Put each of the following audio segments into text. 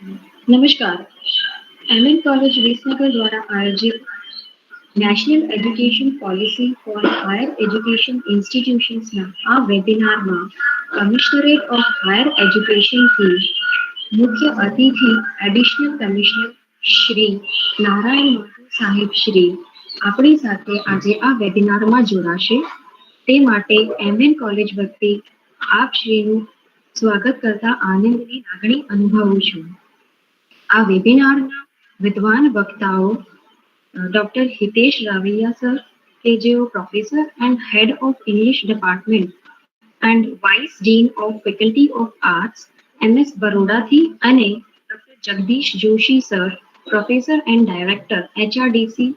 नमस्कार। MN college Visnagar द्वारा आयोजित national education policy for higher education इंस्टीट्यूशंसના આ વેબિનારમાં કમિશનરેટ ઓફ હાયર એજ્યુકેશનથી મુખ્ય અતિથિ એડિશનલ કમિશનર શ્રી નારાયણ માધુ સાહેબ શ્રી આપણી સાથે આજે આ વેબિનારમાં જોડાશે. તે માટે એમએન કોલેજ વતી આપ શ્રીનું સ્વાગત કરતા આનંદની લાગણી અનુભવું છું. આ વેબિનારના વિદ્વાન વક્તાઓ ડોક્ટર હિતેશ રાવૈયા સર કે જેઓ professor and head of English department and vice dean of faculty of arts MS બરોડાથી અને doctor Jagdish Joshi sir professor and director HRDC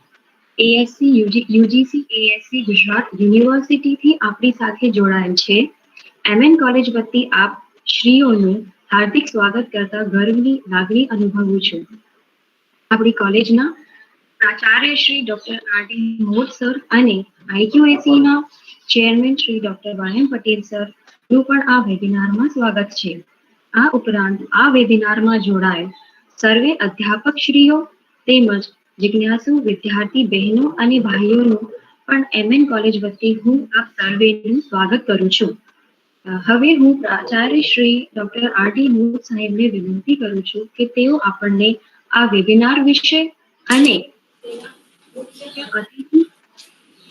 ASC UGC ASC Gujarat યુનિવર્સિટીથી આપણી સાથે જોડાયેલ છે. એમએન કોલેજ વતી આપ શ્રીઓનું હાર્દિક સ્વાગત કરતા ગર્વની લાગણી અનુભવું છું. આપણી કોલેજના प्राचार्य Shri doctor R D. Mod sir અને આઈક્યુએસીના chairman Shri doctor Y M Patel sir નું પણ આ વેબિનારમાં સ્વાગત છે. આ ઉપરાંત આ વેબિનારમાં જોડાયેલ સર્વે અધ્યાપક શ્રીઓ તેમજ જિજ્ઞાસુ વિદ્યાર્થી બહેનો અને ભાઈઓનું પણ એમએન કોલેજ વતી હું આપ સર્વેનું સ્વાગત કરું છું. હવે હું પ્રાચાર્ય શ્રી ડોક્ટર આર.ડી. મોદ સાહેબને વિનંતી કરું છું કે તેઓ આપણને આ વેબિનાર વિશે અને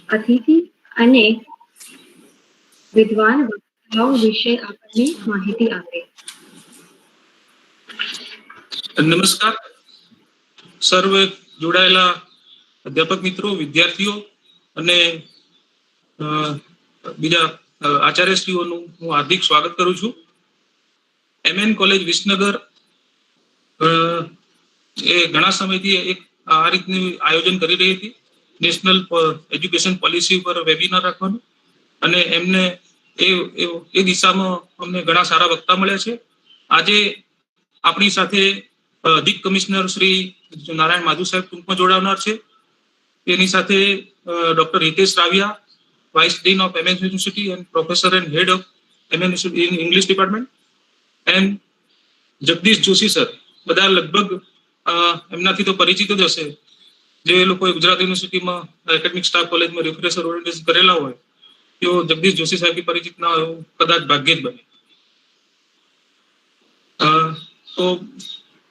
અતિથિ અને વિદ્વાન વક્તાઓ વિશે આપણને માહિતી આપે. નમસ્કાર સર્વ જોડાયેલા અધ્યાપક મિત્રો, વિદ્યાર્થીઓ અને બીજા આચાર્યશ્રીઓનું હું હાર્દિક સ્વાગત કરું છું. એમએન કોલેજ વિસનગર એ ઘણા સમયથી એક આ રીતનું આયોજન કરી રહી હતી, નેશનલ એજ્યુકેશન પોલિસી પર વેબિનાર રાખવાનું, અને એમને એ દિશામાં અમને ઘણા સારા વક્તા મળ્યા છે. આજે આપણી સાથે અધિક કમિશનર શ્રી નારાયણ માધુ સાહેબ ટૂંકમાં જોડાવનાર છે. તેની સાથે doctor Hitesh Raviya, vice dean of MN university and professor and head of MN in English department, and Jagdish Joshi sir. બધા લગભગ એમનાથી તો પરિચિત જ હશે. જે લોકોએ ગુજરાત યુનિવર્સિટીમાં એકેડમિક સ્ટાફ કોલેજમાં રિફ્રેશર ઓરિએન્ટેશન કરેલા હોય તેઓ જગદીશ જોશી સાહેબથી પરિચિત ના હોય કદાચ ભાગ્યે જ બને. તો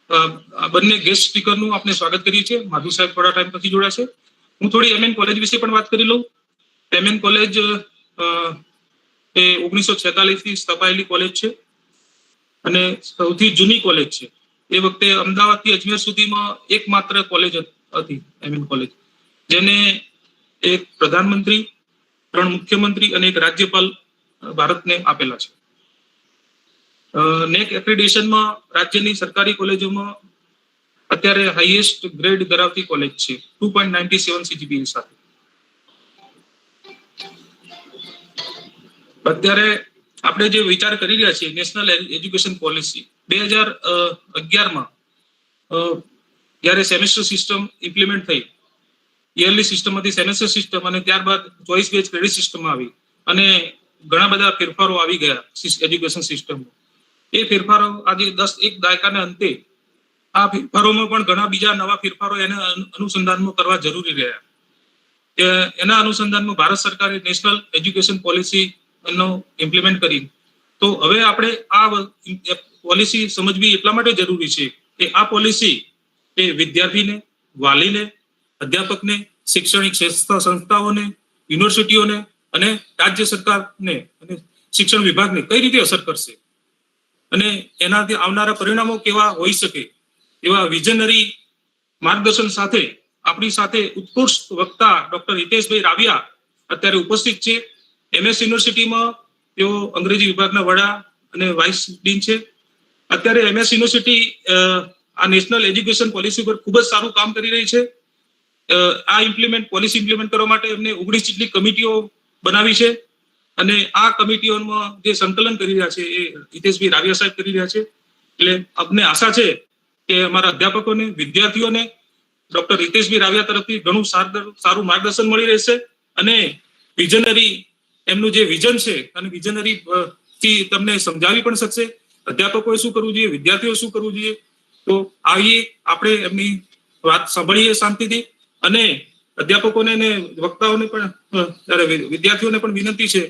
આ બંને ગેસ્ટ સ્પીકરનું આપણે સ્વાગત કરીએ છીએ. માધુ સાહેબ થોડા ટાઈમ પછી જોડાશે. હું થોડી એમએન કોલેજ વિશે પણ વાત કરી લઉં. એમએન કોલેજ એ 1946 થી સ્થપાયેલી કોલેજ છે અને સૌથી જૂની કોલેજ છે. એ વખતે અમદાવાદથી અજમેર સુધીમાં એકમાત્ર કોલેજ હતી એમએન કોલેજ, જેને એક પ્રધાનમંત્રી, 3 મુખ્યમંત્રી અને એક રાજ્યપાલ ભારતને આપેલા છે. નેક એક્રેડિટેશનમાં રાજ્યની સરકારી કોલેજોમાં અત્યારે હાઈએસ્ટ ગ્રેડ ધરાવતી કોલેજ છે, 2.97 CGPA સાથે. અત્યારે આપણે જે વિચાર કરી રહ્યા છીએ નેશનલ એજ્યુકેશન પોલિસી 2011માં જ્યારે સેમેસ્ટર સિસ્ટમ ઇમ્પ્લિમેન્ટ થઈ, યરલી સિસ્ટમમાંથી સેમેસ્ટર સિસ્ટમ અને ત્યારબાદ ચોઇસ બેઝ ક્રેડિટ સિસ્ટમ આવી અને ઘણા બધા ફેરફારો આવી ગયા એજ્યુકેશન સિસ્ટમમાં. એ ફેરફારો આજે એક દાયકાના અંતે આ ફેરફારોમાં પણ ઘણા બીજા નવા ફેરફારો એના અનુસંધાનમાં કરવા જરૂરી રહ્યા. એના અનુસંધાનમાં ભારત સરકારે નેશનલ એજ્યુકેશન પોલિસી ઇમ્પ્લિમેન્ટ કરી. તો હવે આપણે આ પોલિસી સમજવી એટલા માટે જરૂરી છે કે આ પોલિસી એ વિદ્યાર્થીને, વાલીને, અધ્યાપકને, શૈક્ષણિક સંસ્થાઓને, યુનિવર્સિટીઓને અને રાજ્ય સરકારને અને શિક્ષણ વિભાગને કઈ રીતે અસર કરશે અને એનાથી આવનારા પરિણામો કેવા હોઈ શકે એવા વિઝનરી માર્ગદર્શન સાથે આપણી સાથે ઉત્કૃષ્ટ વક્તા ડોક્ટર હિતેશભાઈ રાવિયા અત્યારે ઉપસ્થિત છે. એમએસ યુનિવર્સિટીમાં તેઓ અંગ્રેજી વિભાગના વડા અને વાઇસ ડીન છે. અત્યારે એમએસ યુનિવર્સિટી આ નેશનલ એજ્યુકેશન પોલિસી પર ખૂબ જ સારું કામ કરી રહી છે. આ પોલિસી ઇમ્પ્લિમેન્ટ કરવા માટે એમને 19 જેટલી કમિટીઓ બનાવી છે અને આ કમિટીઓમાં જે સંકલન કરી રહ્યા છે એ હિતેશભાઈ રાવિયા સાહેબ કરી રહ્યા છે. એટલે અમને આશા છે કે અમારા અધ્યાપકોને, વિદ્યાર્થીઓને ડોક્ટર હિતેશભાઈ રાવિયા તરફથી ઘણું સારું માર્ગદર્શન મળી રહેશે અને વિઝનરી એમનું જે વિઝન છે અને વિઝનરી થી તમને સમજાવી પણ શકશે અધ્યાપકોએ શું કરવું જોઈએ, વિદ્યાર્થીઓએ શું કરવું જોઈએ. તો આવીએ, આપણે એમની વાત સાંભળીએ શાંતિથી, અને અધ્યાપકોને અને વક્તાઓને પણ વિદ્યાર્થીઓને પણ વિનંતી છે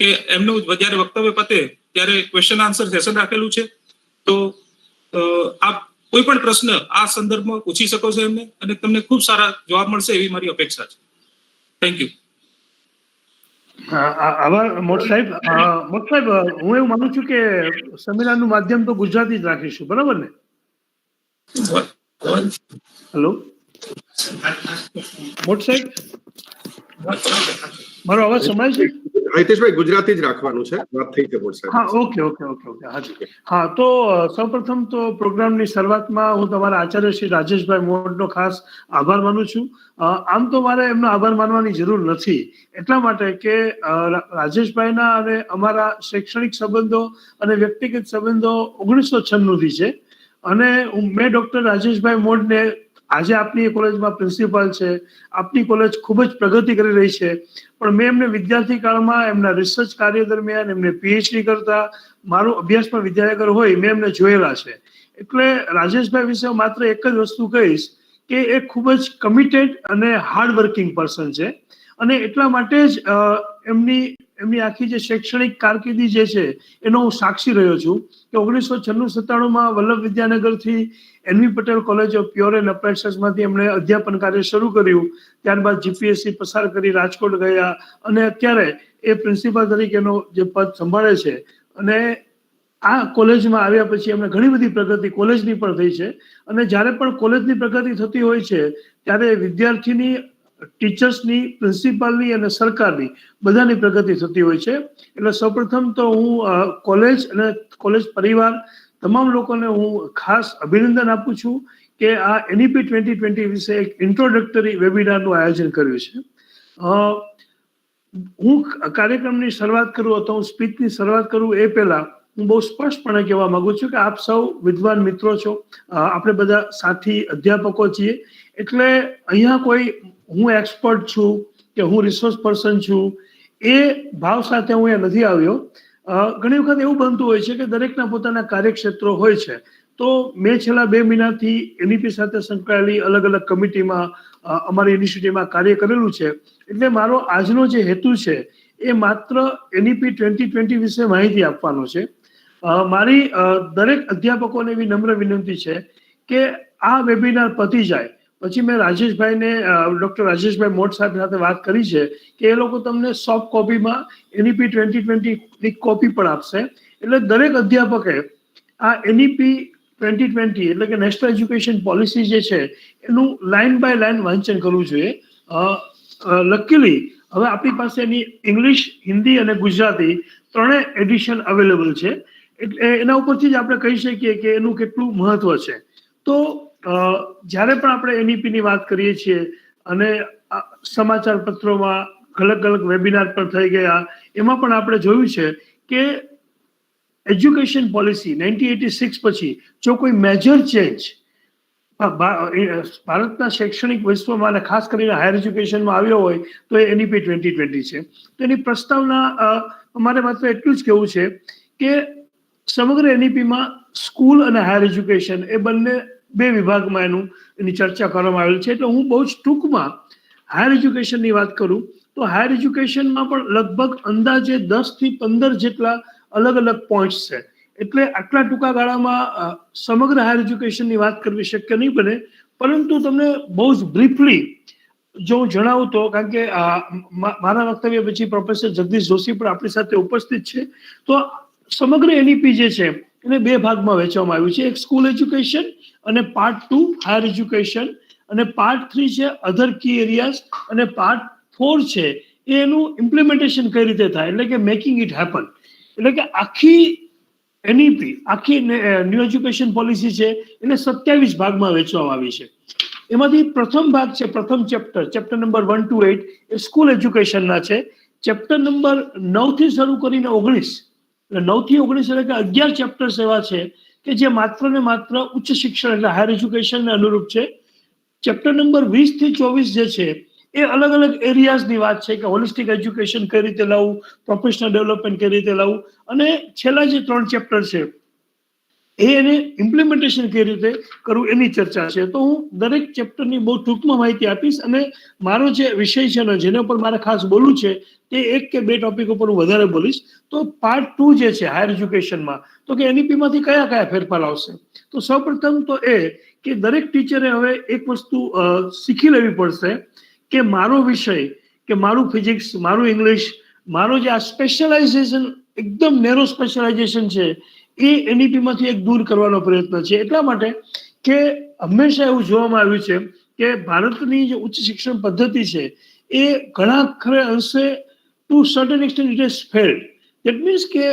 કે એમનું જ્યારે વક્તવ્ય પતે ત્યારે ક્વેશ્ચન આન્સર સેશન રાખેલું છે, તો આપ કોઈ પણ પ્રશ્ન આ સંદર્ભમાં પૂછી શકો છો એમને, અને તમને ખૂબ સારા જવાબ મળશે એવી મારી અપેક્ષા છે. Thank you. આભાર મોટ સાહેબ. મોટ સાહેબ, હું એવું માનું છું કે સંમેલનનું માધ્યમ તો ગુજરાતી જ રાખીશું, બરાબર ને? હેલો મોટ સાહેબ, મારો અવાજ સંભળાય છે? હિતેશભાઈ, ગુજરાતી જ રાખવાનું છે, વાત થઈ છે મોટ સાહેબ. હા, ઓકે ઓકે ઓકે ઓકે. હાજી. હા, તો સૌપ્રથમ તો પ્રોગ્રામની શરૂઆતમાં હું તમારા આચાર્ય શ્રી રાજેશભાઈ મોટનો ખાસ આભાર માનું છું. આમ તો મારે એમનો આભાર માનવાની જરૂર નથી, એટલા માટે કે રાજેશભાઈના અને અમારા શૈક્ષણિક સંબંધો અને વ્યક્તિગત સંબંધો 1996 થી છે, અને મેં ડોક્ટર રાજેશભાઈ મોડને આજે આપની કોલેજમાં પ્રિન્સિપાલ છે, આપની કોલેજ ખૂબ જ પ્રગતિ કરી રહી છે, પણ મેં એમને વિદ્યાર્થી કાળમાં એમના રિસર્ચ કાર્ય દરમિયાન એમને પીએચડી કરતા, મારો અભ્યાસ પણ વિદ્યાનગર હોય, મેં એમને જોયેલા છે. એટલે રાજેશભાઈ વિશે માત્ર એક જ વસ્તુ કહીશ કે એ ખૂબ જ કમિટેડ અને હાર્ડવર્કિંગ પર્સન છે, અને એટલા માટે જ એમની આખી જે શૈક્ષણિક કારકિર્દી જે છે એનો હું સાક્ષી રહ્યો છું કે 1996-97 વલ્લભ વિદ્યાનગરથી NV Patel college of pure and applied સાયન્સમાંથી એમણે અધ્યાપન કાર્ય શરૂ કર્યું, ત્યારબાદ GPSC પસાર કરી રાજકોટ ગયા, અને અત્યારે એ પ્રિન્સિપાલ તરીકેનો જે પદ સંભાળે છે. અને આ કોલેજમાં આવ્યા પછી એમને ઘણી બધી પ્રગતિ કોલેજની પણ થઈ છે, અને જ્યારે પણ કોલેજની પ્રગતિ થતી હોય છે ત્યારે વિદ્યાર્થીની, ટીચર્સની, પ્રિન્સિપાલની અને સરકારની બધાની પ્રગતિ થતી હોય છે. એટલે સૌપ્રથમ તો હું કોલેજ અને કોલેજ પરિવાર તમામ લોકોને હું ખાસ અભિનંદન આપું છું કે આ NEP 2020 વિશે એક ઇન્ટ્રોડક્ટરી વેબિનારનું આયોજન કર્યું છે. હું કાર્યક્રમની શરૂઆત કરું અથવા હું સ્પીચની શરૂઆત કરું એ પહેલા હું બહુ સ્પષ્ટપણે કહેવા માંગુ છું કે આપ સૌ વિદ્વાન મિત્રો છો, આપણે બધા સાથી અધ્યાપકો છીએ, એટલે અહીંયા કોઈ હું એક્સપર્ટ છું કે હું રિસોર્સ પર્સન છું એ ભાવ સાથે હું અહીંયા નથી આવ્યો. ઘણી વખત એવું બનતું હોય છે કે દરેકના પોતાના કાર્યક્ષેત્રો હોય છે, તો મેં છેલ્લા 2 મહિનાથી NEP સાથે સંકળાયેલી અલગ અલગ કમિટીમાં અમારી યુનિવર્સિટીમાં કાર્ય કરેલું છે, એટલે મારો આજનો જે હેતુ છે એ માત્ર NEP 2020 વિશે માહિતી આપવાનો છે. મારી દરેક અધ્યાપકોને એવી નમ્ર વિનંતી છે કે આ વેબિનાર પતી જાય પછી મેં રાજેશભાઈને, ડૉક્ટર રાજેશભાઈ મોટ સાહેબ સાથે વાત કરી છે કે એ લોકો તમને સોફ્ટ કોપીમાં NEP 2020ની કોપી પણ આપશે, એટલે દરેક અધ્યાપકે આ NEP 2020 એટલે કે નેશનલ એજ્યુકેશન પોલિસી જે છે એનું લાઇન બાય લાઇન વાંચન કરવું જોઈએ. લકીલી હવે આપણી પાસે એની ઇંગ્લિશ, હિન્દી અને ગુજરાતી 3 એડિશન અવેલેબલ છે, એટલે એના ઉપરથી જ આપણે કહી શકીએ કે એનું કેટલું મહત્વ છે. તો જ્યારે પણ આપણે NEPની વાત કરીએ છીએ અને સમાચાર પત્રોમાં અલગ અલગ વેબિનાર પણ થઈ ગયા, એમાં પણ આપણે જોયું છે કે એજ્યુકેશન પોલિસી 1986 પછી જો કોઈ મેજર ચેન્જ ભારતના શૈક્ષણિક વિશ્વમાં અને ખાસ કરીને હાયર એજ્યુકેશનમાં આવ્યો હોય તો એ NEP 2020 છે. તો એની પ્રસ્તાવના અમારે માત્ર એટલું જ કહેવું છે કે સમગ્ર NEPમાં સ્કૂલ અને હાયર એજ્યુકેશન એ બંને 2 વિભાગમાં એની ચર્ચા કરવામાં આવેલી છે. એટલે હું બહુ જ ટૂંકમાં હાયર એજ્યુકેશનની વાત કરું તો હાયર એજ્યુકેશનમાં પણ લગભગ અંદાજે 10 થી 15 જેટલા અલગ અલગ પોઈન્ટ્સ છે, એટલે આટલા ટૂંકા ગાળામાં સમગ્ર હાયર એજ્યુકેશનની વાત કરવી શક્ય નહીં બને, પરંતુ તમને બહુ જ બ્રીફલી જો હું જણાવું તો, કારણ કે મારા વક્તવ્ય પછી પ્રોફેસર જગદીશ જોશી પણ આપણી સાથે ઉપસ્થિત છે, તો સમગ્ર NEP જે છે એને 2 ભાગમાં વહેંચવામાં આવ્યું છે, એક સ્કૂલ એજ્યુકેશન અને પાર્ટ 2 હાયર એજ્યુકેશન, અને પાર્ટ 3 છે અધર કી એરિયાઝ, અને પાર્ટ 4 છે એનું ઇમ્પ્લિમેન્ટેશન કઈ રીતે થાય, એટલે કે મેકિંગ ઇટ હેપન. એટલે કે આખી NEP, આખી ન્યૂ એજ્યુકેશન પોલિસી છે એને 27 ભાગમાં વહેંચવામાં આવી છે. એમાંથી પ્રથમ ભાગ છે, પ્રથમ ચેપ્ટર નંબર 1 to 8 એ સ્કૂલ એજ્યુકેશનના છે. ચેપ્ટર નંબર 9 થી શરૂ કરીને 19, એટલે 9 થી 19 એટલે કે 11 ચેપ્ટર્સ એવા છે કે જે માત્ર ને માત્ર ઉચ્ચ શિક્ષણ એટલે હાયર એજ્યુકેશનને અનુરૂપ છે. ચેપ્ટર નંબર 20 થી 24 જે છે એ અલગ અલગ એરિયાઝની વાત છે કે હોલિસ્ટિક એજ્યુકેશન કઈ રીતે લાવવું, પ્રોફેશનલ ડેવલપમેન્ટ કઈ રીતે લાવવું, અને છેલ્લા જે 3 ચેપ્ટર છે એને ઇમ્પ્લિમેન્ટેશન કઈ રીતે કરવું એની ચર્ચા છે. તો હું દરેક ચેપ્ટરની બહુ ટૂંકમાં માહિતી આપીશ, અને મારો જે વિષય છે ને જેના ઉપર મારે ખાસ બોલવું છે તે 1 કે 2 ટોપિક ઉપર હું વધારે બોલીશ. તો પાર્ટ 2 જે છે હાયર એજ્યુકેશનમાં, તો કે એનઈપીમાંથી કયા કયા ફેરફાર આવશે. તો સૌપ્રથમ તો એ કે દરેક ટીચરે હવે એક વસ્તુ શીખી લેવી પડશે કે મારો વિષય, કે મારું ફિઝિક્સ, મારું ઇંગ્લિશ, મારો જે આ સ્પેશિયલાઇઝેશન, એકદમ નેરો સ્પેશિયલાઇઝેશન છે, એ એનઈપીમાંથી એક દૂર કરવાનો પ્રયત્ન છે. એટલા માટે કે હંમેશા એવું જોવામાં આવ્યું છે કે ભારતની જે ઉચ્ચ શિક્ષણ પદ્ધતિ છે એ ઘણા ખરે અંશે to certain extent it has failed. That means કે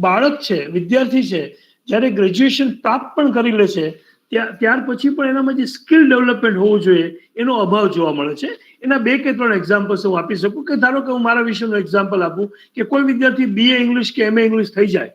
બાળક છે, વિદ્યાર્થી છે, જ્યારે ગ્રેજ્યુએશન પ્રાપ્ત પણ કરી લે છે ત્યાર પછી પણ એનામાં જે સ્કિલ ડેવલપમેન્ટ હોવું જોઈએ એનો અભાવ જોવા મળે છે. એના 2 કે 3 એક્ઝામ્પલ્સ હું આપી શકું. કે ધારો કે હું મારા વિષયનું એક્ઝામ્પલ આપું કે કોઈ વિદ્યાર્થી BA ઇંગ્લિશ કે MA ઇંગ્લિશ થઈ જાય,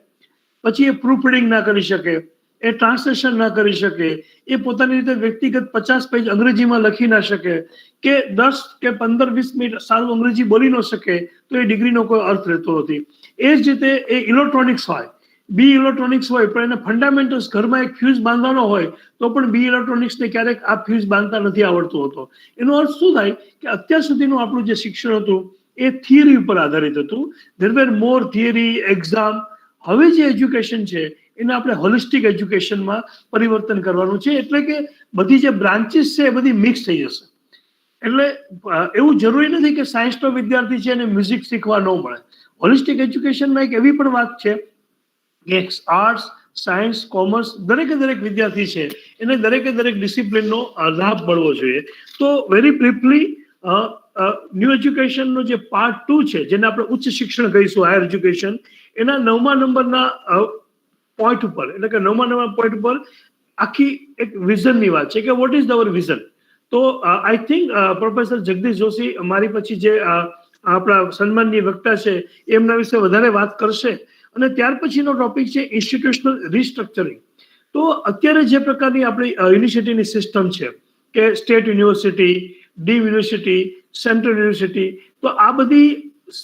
પછી એ પ્રૂફ રીડિંગ ના કરી શકે, એ ટ્રાન્સલેશન ના કરી શકે, એ પોતાની રીતે વ્યક્તિગત 50 પેજ અંગ્રેજીમાં લખી ના શકે, કે 10 કે 15-20 મિનિટ સારું અંગ્રેજી બોલી ન શકે, તો એ ડિગ્રીનો કોઈ અર્થ રહેતો નથી. એ જ રીતે એ ઇલેક્ટ્રોનિક્સ હોય, બી ઇલેક્ટ્રોનિક્સ હોય, પણ એને ફંડામેન્ટલ્સ ઘરમાં એક ફ્યુઝ બાંધવાનો હોય તો પણ બી ઇલેક્ટ્રોનિક્સને ક્યારેક આ ફ્યુઝ બાંધતા નથી આવડતું હતો. એનો અર્થ શું થાય કે અત્યાર સુધીનું આપણું જે શિક્ષણ હતું એ થિયરી ઉપર આધારિત હતું. There were more theory, exam. હવે જે એજ્યુકેશન છે એને આપણે હોલિસ્ટિક એજ્યુકેશનમાં પરિવર્તન કરવાનું છે. એટલે કે બધી જે બ્રાન્ચીસ છે એ બધી મિક્સ થઈ જશે. એટલે એવું જરૂરી નથી કે સાયન્સનો વિદ્યાર્થી છે અને મ્યુઝિક શીખવા ન મળે. હોલિસ્ટિક એજ્યુકેશનમાં એક એવી પણ વાત છે કે આર્ટ્સ, સાયન્સ, કોમર્સ દરેકે દરેક વિદ્યાર્થી છે એને દરેકે દરેક ડિસિપ્લિનનો લાભ મળવો જોઈએ. તો વેરી બ્રીફલી ન્યૂ એજ્યુકેશનનો જે પાર્ટ 2 છે, જેને આપણે ઉચ્ચ શિક્ષણ કહીશું, હાયર એજ્યુકેશન, એના 9મા નંબરના પોઈન્ટ ઉપર, એટલે કે 9મા નંબરના પોઈન્ટ ઉપર આખી એક વિઝનની વાત છે કે વોટ ઇઝ અવર વિઝન. તો I think professor Jagdish Joshi મારી પછી જે આપણા સન્માનીય વક્તા છે એમના વિશે વધારે વાત કરશે. અને ત્યાર પછીનો ટોપિક છે ઇન્સ્ટિટ્યુશનલ રિસ્ટ્રક્ચરિંગ. તો અત્યારે જે પ્રકારની આપણી યુનિવર્સિટીની સિસ્ટમ છે કે state university, dim university, central university, તો આ બધી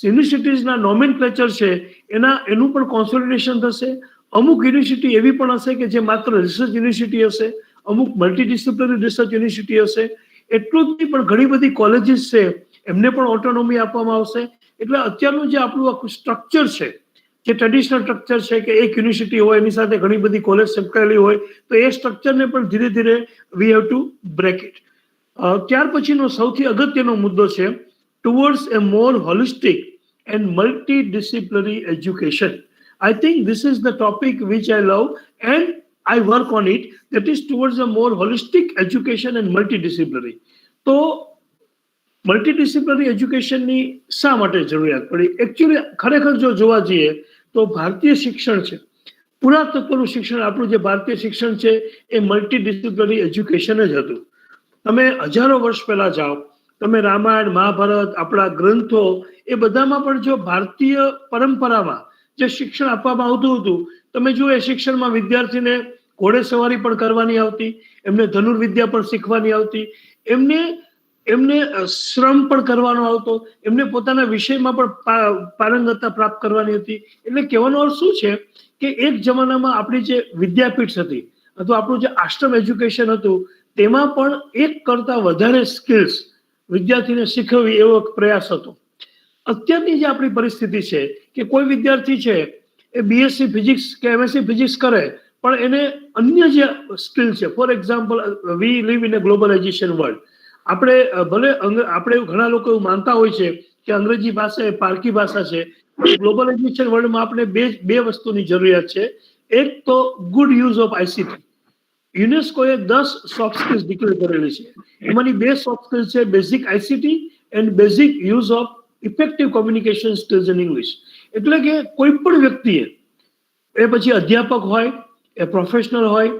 યુનિવર્સિટીઝના નોમેનક્લેચર છે એનું પણ કોન્સોલિડેશન થશે. અમુક યુનિવર્સિટી એવી પણ હશે કે જે માત્ર રિસર્ચ યુનિવર્સિટી હશે, અમુક મલ્ટીડિસિપ્લિનરી રિસર્ચ યુનિવર્સિટી હશે. એટલું જ નહીં, પણ ઘણી બધી કોલેજીસ છે એમને પણ ઓટોનોમી આપવામાં આવશે. એટલે અત્યારનું જે આપણું આખું સ્ટ્રક્ચર છે, જે ટ્રેડિશનલ સ્ટ્રક્ચર છે કે એક યુનિવર્સિટી હોય એની સાથે ઘણી બધી કોલેજ સંકળાયેલી હોય, તો એ સ્ટ્રક્ચરને પણ ધીરે ધીરે we have to break it. ત્યાર પછીનો સૌથી અગત્યનો મુદ્દો છે towards a more holistic and multidisciplinary education. I think this is the topic which I love and I work on it. That is towards a more holistic education and multidisciplinary. તો multidisciplinary એજ્યુકેશનની શા માટે જરૂરિયાત પડી? Actually ખરેખર જો જોવા જઈએ તો ભારતીય શિક્ષણ છે, પુરાતત્વનું શિક્ષણ, આપણું જે ભારતીય શિક્ષણ છે એ મલ્ટીડિસિપ્લિનરી એજ્યુકેશન જ હતું. તમે હજારો વર્ષ પહેલા જાઓ, તમે રામાયણ, મહાભારત, આપણા ગ્રંથો, એ બધામાં પણ જો ભારતીય પરંપરામાં જે શિક્ષણ આપવામાં આવતું હતું, તમે જુઓ એ શિક્ષણમાં વિદ્યાર્થીને ઘોડેસવારી પણ કરવાની આવતી, એમને ધનુર્વિદ્યા પણ શીખવાની આવતી, એમને શ્રમ પણ કરવાનો આવતો, એમને પોતાના વિષયમાં પણ પારંગતતા પ્રાપ્ત કરવાની હતી. એટલે કહેવાનો અર્થ શું છે કે એક જમાનામાં આપણી જે વિદ્યાપીઠ હતી અથવા આપણું જે આશ્રમ એજ્યુકેશન હતું તેમાં પણ એક કરતા વધારે સ્કિલ્સ વિદ્યાર્થીને શીખવવી એવો પ્રયાસ હતો. અત્યારની જે આપણી પરિસ્થિતિ છે કે કોઈ વિદ્યાર્થી છે એ BSc ફિઝિક્સ કે MSc ફિઝિક્સ કરે, પણ એને અન્ય જે સ્કિલ છે, for example we live in a globalization world. આપણે ઘણા લોકો એવું માનતા હોય છે કે અંગ્રેજી ભાષા એ પારકી ભાષા છે. ગ્લોબલાઇઝેશન વર્લ્ડમાં આપણે બે વસ્તુની જરૂરિયાત છે. એક તો good use of ICT. યુનેસ્કોએ 10 soft skills declare કરેલી છે. એમાંની 2 સોફ્ટ સ્કિલ્સ છે basic ICT and basic use of effective communication skills in English. એટલે કે કોઈ પણ વ્યક્તિએ, એ પછી અધ્યાપક હોય, એ પ્રોફેશનલ હોય,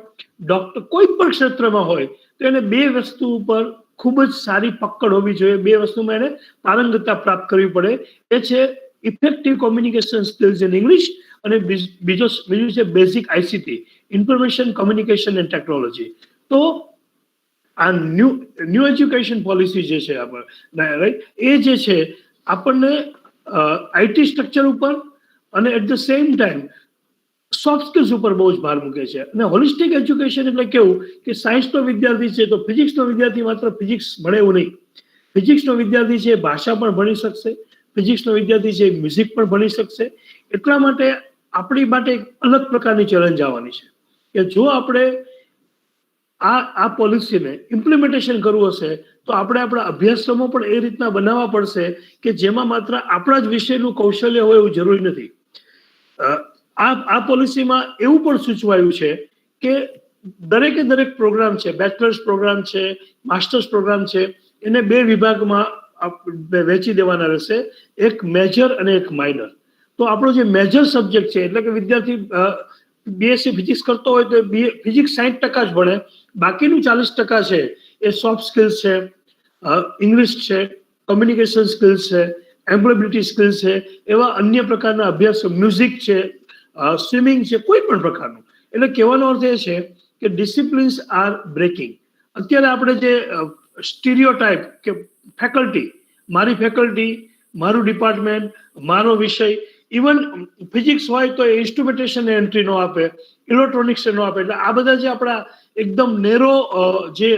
ડોક્ટર, કોઈ પણ ક્ષેત્રમાં હોય, તો એને 2 વસ્તુ ઉપર ખૂબ જ સારી પકડ હોવી જોઈએ. 2 વસ્તુમાં એને પારંગતતા પ્રાપ્ત કરવી પડે. એ છે effective communication skills in English અને બીજું છે basic ICT, information communication and technology. તો આ ન્યૂ એજ્યુકેશન પોલિસી જે છે આપણે, રાઈટ, એ જે છે આપણને IT સ્ટ્રક્ચર ઉપર અને at the same time soft skills ઉપર બહુ જ ભાર મૂકે છે. અને હોલિસ્ટિક એજ્યુકેશન એટલે કેવું કે સાયન્સનો વિદ્યાર્થી છે તો ફિઝિક્સનો વિદ્યાર્થી માત્ર ફિઝિક્સ ભણે એવું નહીં. ફિઝિક્સનો વિદ્યાર્થી છે ભાષા પણ ભણી શકશે, ફિઝિક્સનો વિદ્યાર્થી છે મ્યુઝિક પણ ભણી શકશે. એટલા માટે આપણી માટે એક અલગ પ્રકારની ચેલેન્જ આવવાની છે કે જો આપણે આ પોલિસીને ઇમ્પ્લિમેન્ટેશન કરવું હશે તો આપણે આપણા અભ્યાસક્રમો પણ એ રીતના બનાવવા પડશે કે જેમાં માત્ર આપણા જ વિષયનું કૌશલ્ય હોય એવું જરૂરી નથી. આ પોલિસીમાં એવું પણ સૂચવાયું છે કે દરેક પ્રોગ્રામ છે, બેચલર્સ પ્રોગ્રામ છે, માસ્ટર્સ પ્રોગ્રામ છે, એને 2 વિભાગમાં વહેંચી દેવાના રહેશે, એક મેજર અને એક માઇનર. તો આપણો જે મેજર સબ્જેક્ટ છે એટલે કે વિદ્યાર્થી બીએસસી ફિઝિક્સ કરતો હોય તો ફિઝિક્સ 60% જ ભણે, બાકીનું 40% છે એ સોફ્ટ સ્કિલ્સ છે, ઇંગ્લિશ છે, કમ્યુનિકેશન સ્કિલ્સ છે, એમ્પ્લોયબિલિટી સ્કિલ્સ છે, એવા અન્ય પ્રકારના અભ્યાસ, મ્યુઝિક છે, સ્વિમિંગ છે, કોઈ પણ પ્રકારનું. એટલે કહેવાનો અર્થ એ છે કે ડિસિપ્લિન્સ આર બ્રેકિંગ. અત્યારે આપણે જે સ્ટીરિયોટાઇપ કે ફેકલ્ટી, મારી ફેકલ્ટી, મારું ડિપાર્ટમેન્ટ, મારો વિષય, ઇવન ફિઝિક્સ હોય તો ઇન્સ્ટ્રુમેન્ટેશન એન્ટ્રી નો આપે, ઇલેક્ટ્રોનિક્સ નો આપે. એટલે આ બધા જે આપણા એકદમ નેરો જે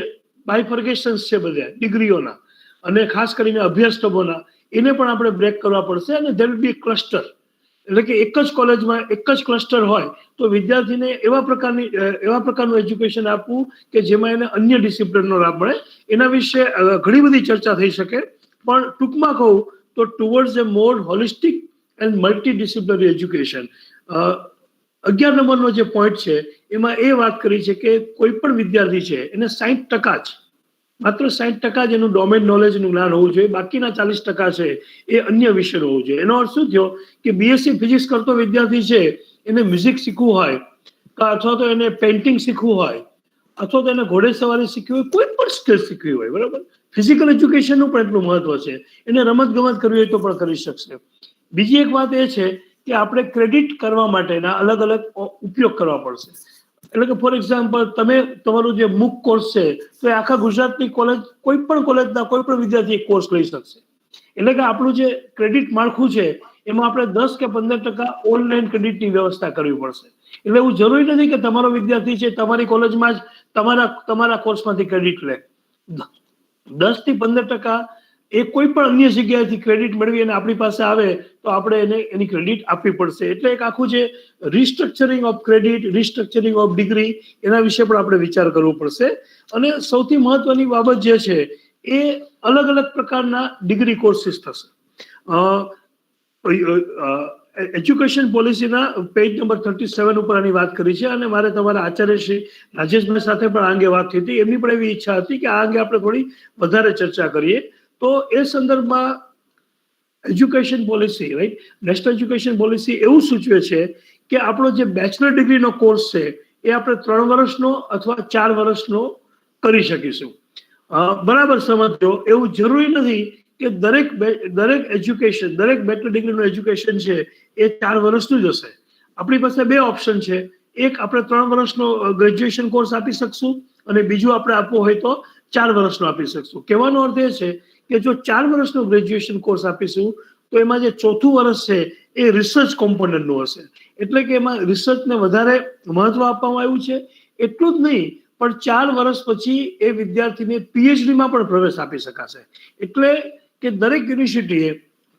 બાયફર્ગેશન્સ છે બધા ડિગ્રીઓના અને ખાસ કરીને અભ્યાસક્રમોના, એને પણ આપણે બ્રેક કરવા પડશે. અને ધેર વિલ બી ક્લસ્ટર, એટલે કે એક જ કોલેજમાં એક જ ક્લસ્ટર હોય તો વિદ્યાર્થીને એવા પ્રકારનું એજ્યુકેશન આપવું કે જેમાં એને અન્ય ડિસિપ્લિનનો લાભ મળે. એના વિશે ઘણી બધી ચર્ચા થઈ શકે, પણ ટૂંકમાં કહું તો towards a more holistic and multi disciplinary education. 11 નંબરનો જે પોઈન્ટ છે એમાં એ વાત કરી છે કે કોઈ પણ વિદ્યાર્થી છે એને 60% જ, માત્ર 60% જ એનું ડોમેન નોલેજનું જ્ઞાન હોવું જોઈએ, બાકીના 40% છે એ અન્ય વિષયનો હોવું જોઈએ. એનો અર્થ શું થયો કે બીએસસી ફિઝિક્સ કરતો વિદ્યાર્થી છે એને મ્યુઝિક શીખવું હોય અથવા તો એને પેઇન્ટિંગ શીખવું હોય અથવા તો એને ઘોડેસવારી શીખવી હોય, કોઈ પણ સ્કિલ શીખવી હોય, બરાબર, ફિઝિકલ એજ્યુકેશનનું પણ એટલું મહત્વ છે. એને રમતગમત કરવી હોય તો પણ કરી શકશે. બીજી એક વાત એ છે કે આપણે ક્રેડિટ કરવા માટેના અલગ અલગ ઉપયોગ કરવા પડશે. એટલે કે ફોર એક્ઝામ્પલ તમારું જે MOOC કોર્સ છે તો એ આખા ગુજરાતની કોલેજ, કોઈ પણ કોલેજના કોઈ પણ વિદ્યાર્થી કોર્સ લઈ શકશે. એટલે કે આપણું જે ક્રેડિટ માળખું છે એમાં આપણે 10 કે 15% ઓનલાઈન ક્રેડિટની વ્યવસ્થા કરવી પડશે. એટલે એવું જરૂરી નથી કે તમારો વિદ્યાર્થી છે તમારી કોલેજમાં જ તમારા કોર્સમાંથી ક્રેડિટ લે. 10 થી 15% એ કોઈ પણ અન્ય જગ્યાએથી ક્રેડિટ મેળવી અને આપણી પાસે આવે તો આપણે એને એની ક્રેડિટ આપવી પડશે. એટલે એક આખું જે restructuring of credit, restructuring of degree, એના વિશે પણ આપણે વિચાર કરવો પડશે. અને સૌથી મહત્વની બાબત જે છે એ અલગ અલગ પ્રકારના ડિગ્રી કોર્સિસ થશે. એજ્યુકેશન પોલિસીના પેજ નંબર 37 ઉપર આની વાત કરી છે અને મારે તમારા આચાર્ય શ્રી રાજેશભાઈ સાથે પણ આ અંગે વાત થઈ હતી. એમની પણ એવી ઈચ્છા હતી કે આ અંગે આપણે થોડી વધારે ચર્ચા કરીએ. તો એ સંદર્ભમાં education policy, right, national education policy એવું સૂચવે છે કે આપણો જે બેચલર ડિગ્રીનો કોર્સ છે એ આપણે 3 વર્ષનો અથવા 4 વર્ષનો કરી શકીશું. બરાબર સમજો, એવું જરૂરી નથી કે દરેક એજ્યુકેશન, દરેક બેચલર ડિગ્રીનું એજ્યુકેશન છે એ 4 વર્ષનું જ હશે. આપણી પાસે 2 ઓપ્શન છે. એક, આપણે 3 વર્ષનો ગ્રેજ્યુએશન કોર્સ આપી શકશું અને બીજું આપણે આપવો હોય તો 4 વર્ષનો આપી શકશું. કહેવાનો અર્થ એ છે કે જો 4 વર્ષનો ગ્રેજ્યુએશન કોર્સ આપીશું તો એમાં જે ચોથું વર્ષ છે એ રિસર્ચ કોમ્પોનન્ટનું હશે. એટલે કે એમાં રિસર્ચને વધારે મહત્વ આપવામાં આવ્યું છે. એટલું જ નહીં, પણ 4 વર્ષ પછી એ વિદ્યાર્થીને PhDમાં પણ પ્રવેશ આપી શકાશે. એટલે કે દરેક યુનિવર્સિટીએ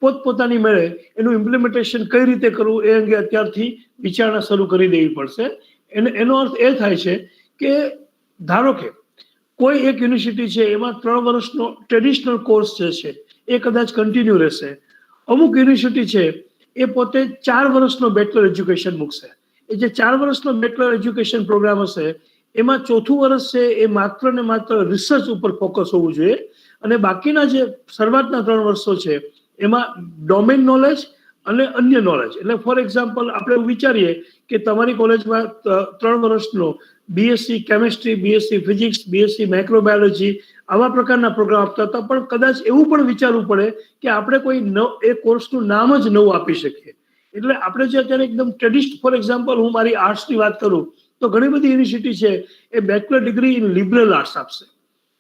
પોતપોતાની મેળે એનું ઇમ્પ્લિમેન્ટેશન કઈ રીતે કરવું એ અંગે અત્યારથી વિચારણા શરૂ કરી દેવી પડશે. એનો અર્થ એ થાય છે કે ધારો કે કોઈ એક યુનિવર્સિટી છે એમાં 3 વર્ષનો ટ્રેડિશનલ કોર્સ જે છે એ કદાચ કન્ટિન્યુ રહેશે. અમુક યુનિવર્સિટી છે એ પોતે 4 વર્ષનો બેચલર એજ્યુકેશન મૂકશે. એ જે 4 વર્ષનો બેચલર એજ્યુકેશન પ્રોગ્રામ હશે એમાં ચોથું વર્ષ છે એ માત્ર ને માત્ર રિસર્ચ ઉપર ફોકસ હોવું જોઈએ અને બાકીના જે શરૂઆતના 3 વર્ષો છે એમાં ડોમેન નોલેજ અને અન્ય નોલેજ. એટલે ફોર એક્ઝામ્પલ આપણે વિચારીએ કે તમારી કોલેજમાં 3 વર્ષનો BSc chemistry, BSc physics, BSc microbiology આવા પ્રકારના પ્રોગ્રામ આપતા હતા, પણ કદાચ એવું પણ વિચારવું પડે કે આપણે કોઈ એ કોર્સનું નામ જ નવું આપી શકીએ. એટલે આપણે જે અત્યારે એકદમ ટ્રેડિશનલ, ફોર એક્ઝામ્પલ હું મારી આર્ટ્સની વાત કરું તો ઘણી બધી યુનિવર્સિટી છે એ bachelor degree in liberal arts આપશે,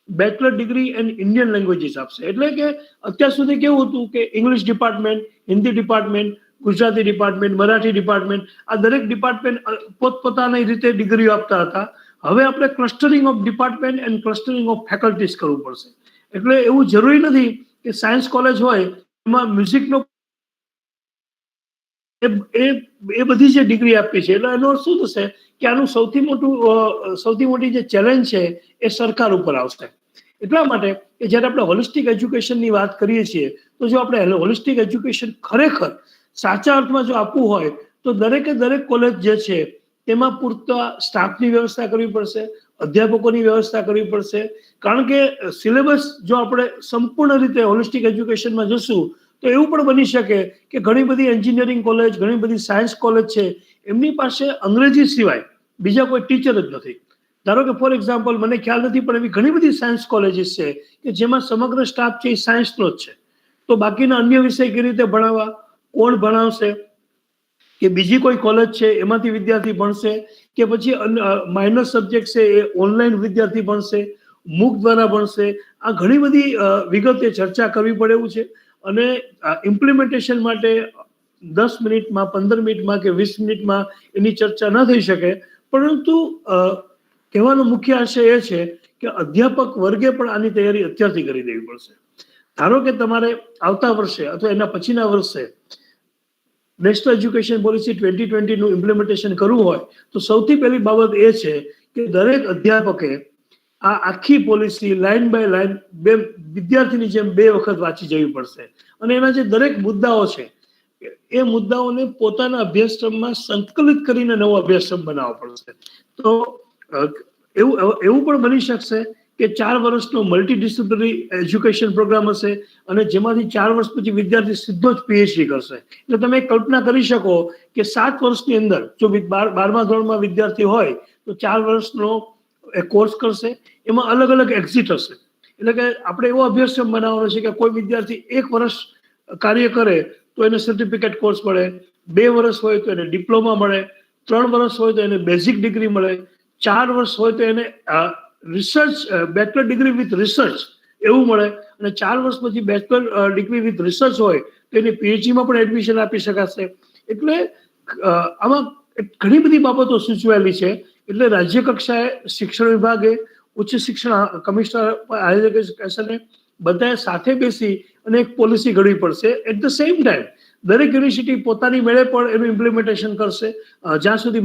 bachelor degree in Indian languages આપશે. એટલે કે અત્યાર સુધી કેવું હતું કે English department, Hindi department, Gujarati department, Marathi department, આ દરેક ડિપાર્ટમેન્ટ પોતપોતાની રીતે ડિગ્રીઓ આપતા હતા. હવે આપણે clustering of department and clustering of faculties કરવું પડશે. એટલે એવું જરૂરી નથી કે સાયન્સ કોલેજ હોય એમાં મ્યુઝિકનો એ બધી જે ડિગ્રી આપી છે. એટલે એનો શું થશે કે આનું સૌથી મોટી જે ચેલેન્જ છે એ સરકાર ઉપર આવશે. એટલા માટે કે જ્યારે આપણે હોલિસ્ટિક એજ્યુકેશનની વાત કરીએ છીએ તો જો આપણે હોલિસ્ટિક એજ્યુકેશન ખરેખર સાચા અર્થમાં જો આપવું હોય તો દરેકે દરેક કોલેજ જે છે તેમાં પૂરતા સ્ટાફની વ્યવસ્થા કરવી પડશે, અધ્યાપકોની વ્યવસ્થા કરવી પડશે. કારણ કે સિલેબસ જો આપણે સંપૂર્ણ રીતે હોલિસ્ટિક એજ્યુકેશનમાં જશું તો એવું પણ બની શકે કે ઘણી બધી એન્જિનિયરિંગ કોલેજ, ઘણી બધી સાયન્સ કોલેજ છે, એમની પાસે અંગ્રેજી સિવાય બીજા કોઈ ટીચર જ નથી. ધારો કે ફોર એક્ઝામ્પલ, મને ખ્યાલ નથી પણ એવી ઘણી બધી સાયન્સ કોલેજીસ છે કે જેમાં સમગ્ર સ્ટાફ છે એ સાયન્સનો જ છે. તો બાકીના અન્ય વિષય કેવી રીતે ભણાવવા, કોણ ભણાવશે, કે બીજી કોઈ કોલેજ છે એમાંથી વિદ્યાર્થી ભણશે કે પછી માઇનર સબ્જેક્ટ છે એ ઓનલાઈન વિદ્યાર્થી ભણશે, મૂક દ્વારા ભણશે. આ ઘણી બધી વિગતે ચર્ચા કરવી પડે એવું છે. અને ઇમ્પ્લિમેન્ટેશન માટે 10 મિનિટમાં, 15 મિનિટમાં કે 20 મિનિટમાં એની ચર્ચા ન થઈ શકે. પરંતુ કહેવાનો મુખ્ય આશય એ છે કે અધ્યાપક વર્ગે પણ આની તૈયારી અત્યારથી કરી દેવી પડશે. ધારો કે તમારે આવતા વર્ષે અથવા એના પછીના વર્ષે નેશનલ એજ્યુકેશન પોલિસી 2020નું ઇમ્પ્લિમેન્ટેશન કરવું હોય તો સૌથી પહેલી બાબત એ છે કે દરેક અધ્યાપકે આ આખી પોલિસી લાઇન બાય લાઇન વિદ્યાર્થીની જેમ 2 વખત વાંચી જવી પડશે. અને એના જે દરેક મુદ્દાઓ છે એ મુદ્દાઓને પોતાના અભ્યાસક્રમમાં સંકલિત કરીને નવો અભ્યાસક્રમ બનાવવો પડશે. તો એવું પણ બની શકશે કે 4 વર્ષનો મલ્ટીડિસિપ્લિનરી એજ્યુકેશન પ્રોગ્રામ હશે અને જેમાંથી 4 વર્ષ પછી વિદ્યાર્થી સીધો જ પીએચડી કરશે. એટલે તમે કલ્પના કરી શકો કે 7 વર્ષની અંદર જો 12મા ધોરણમાં વિદ્યાર્થી હોય તો 4 વર્ષનો એ કોર્સ કરશે, એમાં અલગ અલગ એક્ઝિટ હશે. એટલે કે આપણે એવો અભ્યાસક્રમ બનાવવાનો છે કે કોઈ વિદ્યાર્થી 1 વર્ષ કાર્ય કરે તો એને સર્ટિફિકેટ કોર્સ મળે, 2 વર્ષ હોય તો એને ડિપ્લોમા મળે, 3 વર્ષ હોય તો એને બેઝિક ડિગ્રી મળે, 4 વર્ષ હોય તો એને research bachelor degree with research એવું મળે, અને 4 વર્ષ પછી બેચલર ડિગ્રી વિથ રિસર્ચ હોય તો એને પીએચડીમાં પણ એડમિશન આપી શકાશે. એટલે આમાં ઘણી બધી બાબતો સૂચવેલી છે. એટલે રાજ્ય કક્ષાએ શિક્ષણ વિભાગે, ઉચ્ચ શિક્ષણ કમિશનર, હાયર એજ્યુકેશને બધાએ સાથે બેસી અને એક પોલિસી ઘડવી પડશે. એટ ધ સેમ ટાઈમ દરેક યુનિવર્સિટી પોતાની મેળે પણ એનું ઇમ્પ્લિમેન્ટેશન કરશે. જ્યાં સુધી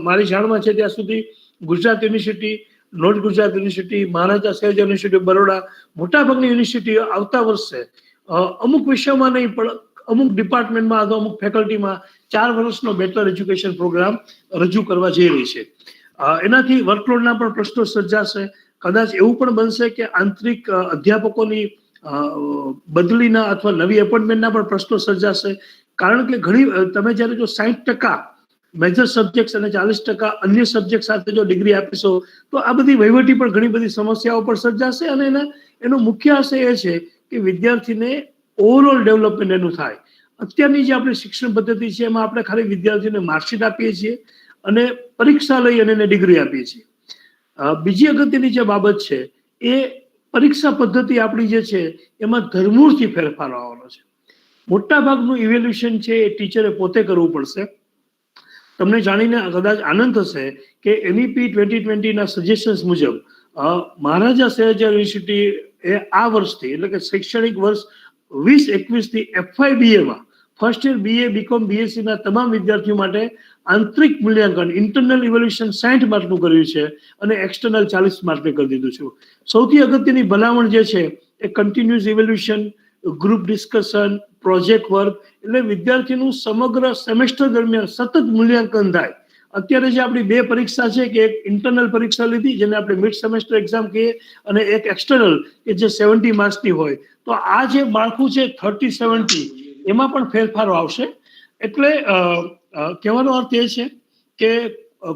મારી જાણમાં છે ત્યાં સુધી Gujarat university, north Gujarat university, Maharaja Sayaji university Baroda, મોટાભાગની યુનિવર્સિટીઓ આવતા વર્ષે અમુક વિષયોમાં નહીં પણ અમુક ડિપાર્ટમેન્ટમાં અથવા અમુક ફેકલ્ટીમાં 4 વર્ષનો બેચલર એજ્યુકેશન પ્રોગ્રામ રજૂ કરવા જઈ રહી છે. એનાથી વર્કલોડના પણ પ્રશ્નો સર્જાશે. કદાચ એવું પણ બનશે કે આંતરિક અધ્યાપકોની બદલીના અથવા નવી એપોઇન્ટમેન્ટના પણ પ્રશ્નો સર્જાશે. કારણ કે તમે જ્યારે જો 60% મેજર સબ્જેક્ટ અને 40% અન્ય સબ્જેક્ટ સાથે જો ડિગ્રી આપીશો તો આ બધી વહીવટી પણ ઘણી બધી સમસ્યાઓ પણ સર્જાશે. અને એનો મુખ્ય આશય એ છે કે વિદ્યાર્થીને ઓવરઓલ ડેવલપમેન્ટ એનું થાય. અત્યારની જે આપણી શિક્ષણ પદ્ધતિ છે એમાં આપણે ખાલી વિદ્યાર્થીઓને માર્કશીટ આપીએ છીએ અને પરીક્ષા લઈ અને એને ડિગ્રી આપીએ છીએ. બીજી અગત્યની જે બાબત છે એ પરીક્ષા પદ્ધતિ આપણી જે છે એમાં ધરમૂળથી ફેરફાર આવવાનો છે. મોટા ભાગનું ઇવેલ્યુએશન છે એ ટીચરે પોતે કરવું પડશે. તમને જાણીને કદાચ આનંદ થશે કે NEP 2020ના સજેશન્સ મુજબ મહારાજા સયાજી યુનિવર્સિટી એ આ વર્ષથી એટલે કે શૈક્ષણિક વર્ષ 2021થી FYBAમાં first year BA, BCom, BSc ના તમામ વિદ્યાર્થીઓ માટે આંતરિક મૂલ્યાંકન ઇન્ટરનલ ઇવેલ્યુએશન 60 માર્કનું કર્યું છે અને એક્સટર્નલ 40 માર્કનું કરી દીધું છે. સૌથી અગત્યની ભલામણ જે છે એ continuous evaluation, group discussion, project work, એટલે વિદ્યાર્થીનું સમગ્ર સેમેસ્ટર દરમિયાન સતત મૂલ્યાંકન થાય. અત્યારે જે આપણી 2 પરીક્ષા છે કે એક ઇન્ટરનલ પરીક્ષા લીધી જેને આપણે મિડ સેમેસ્ટર એક્ઝામ કહીએ અને એક એક્સટર્નલ કે જે 70 માર્ક્સની હોય, તો આ જે માળખું છે 30-70 એમાં પણ ફેરફારો આવશે. એટલે કહેવાનો અર્થ એ છે કે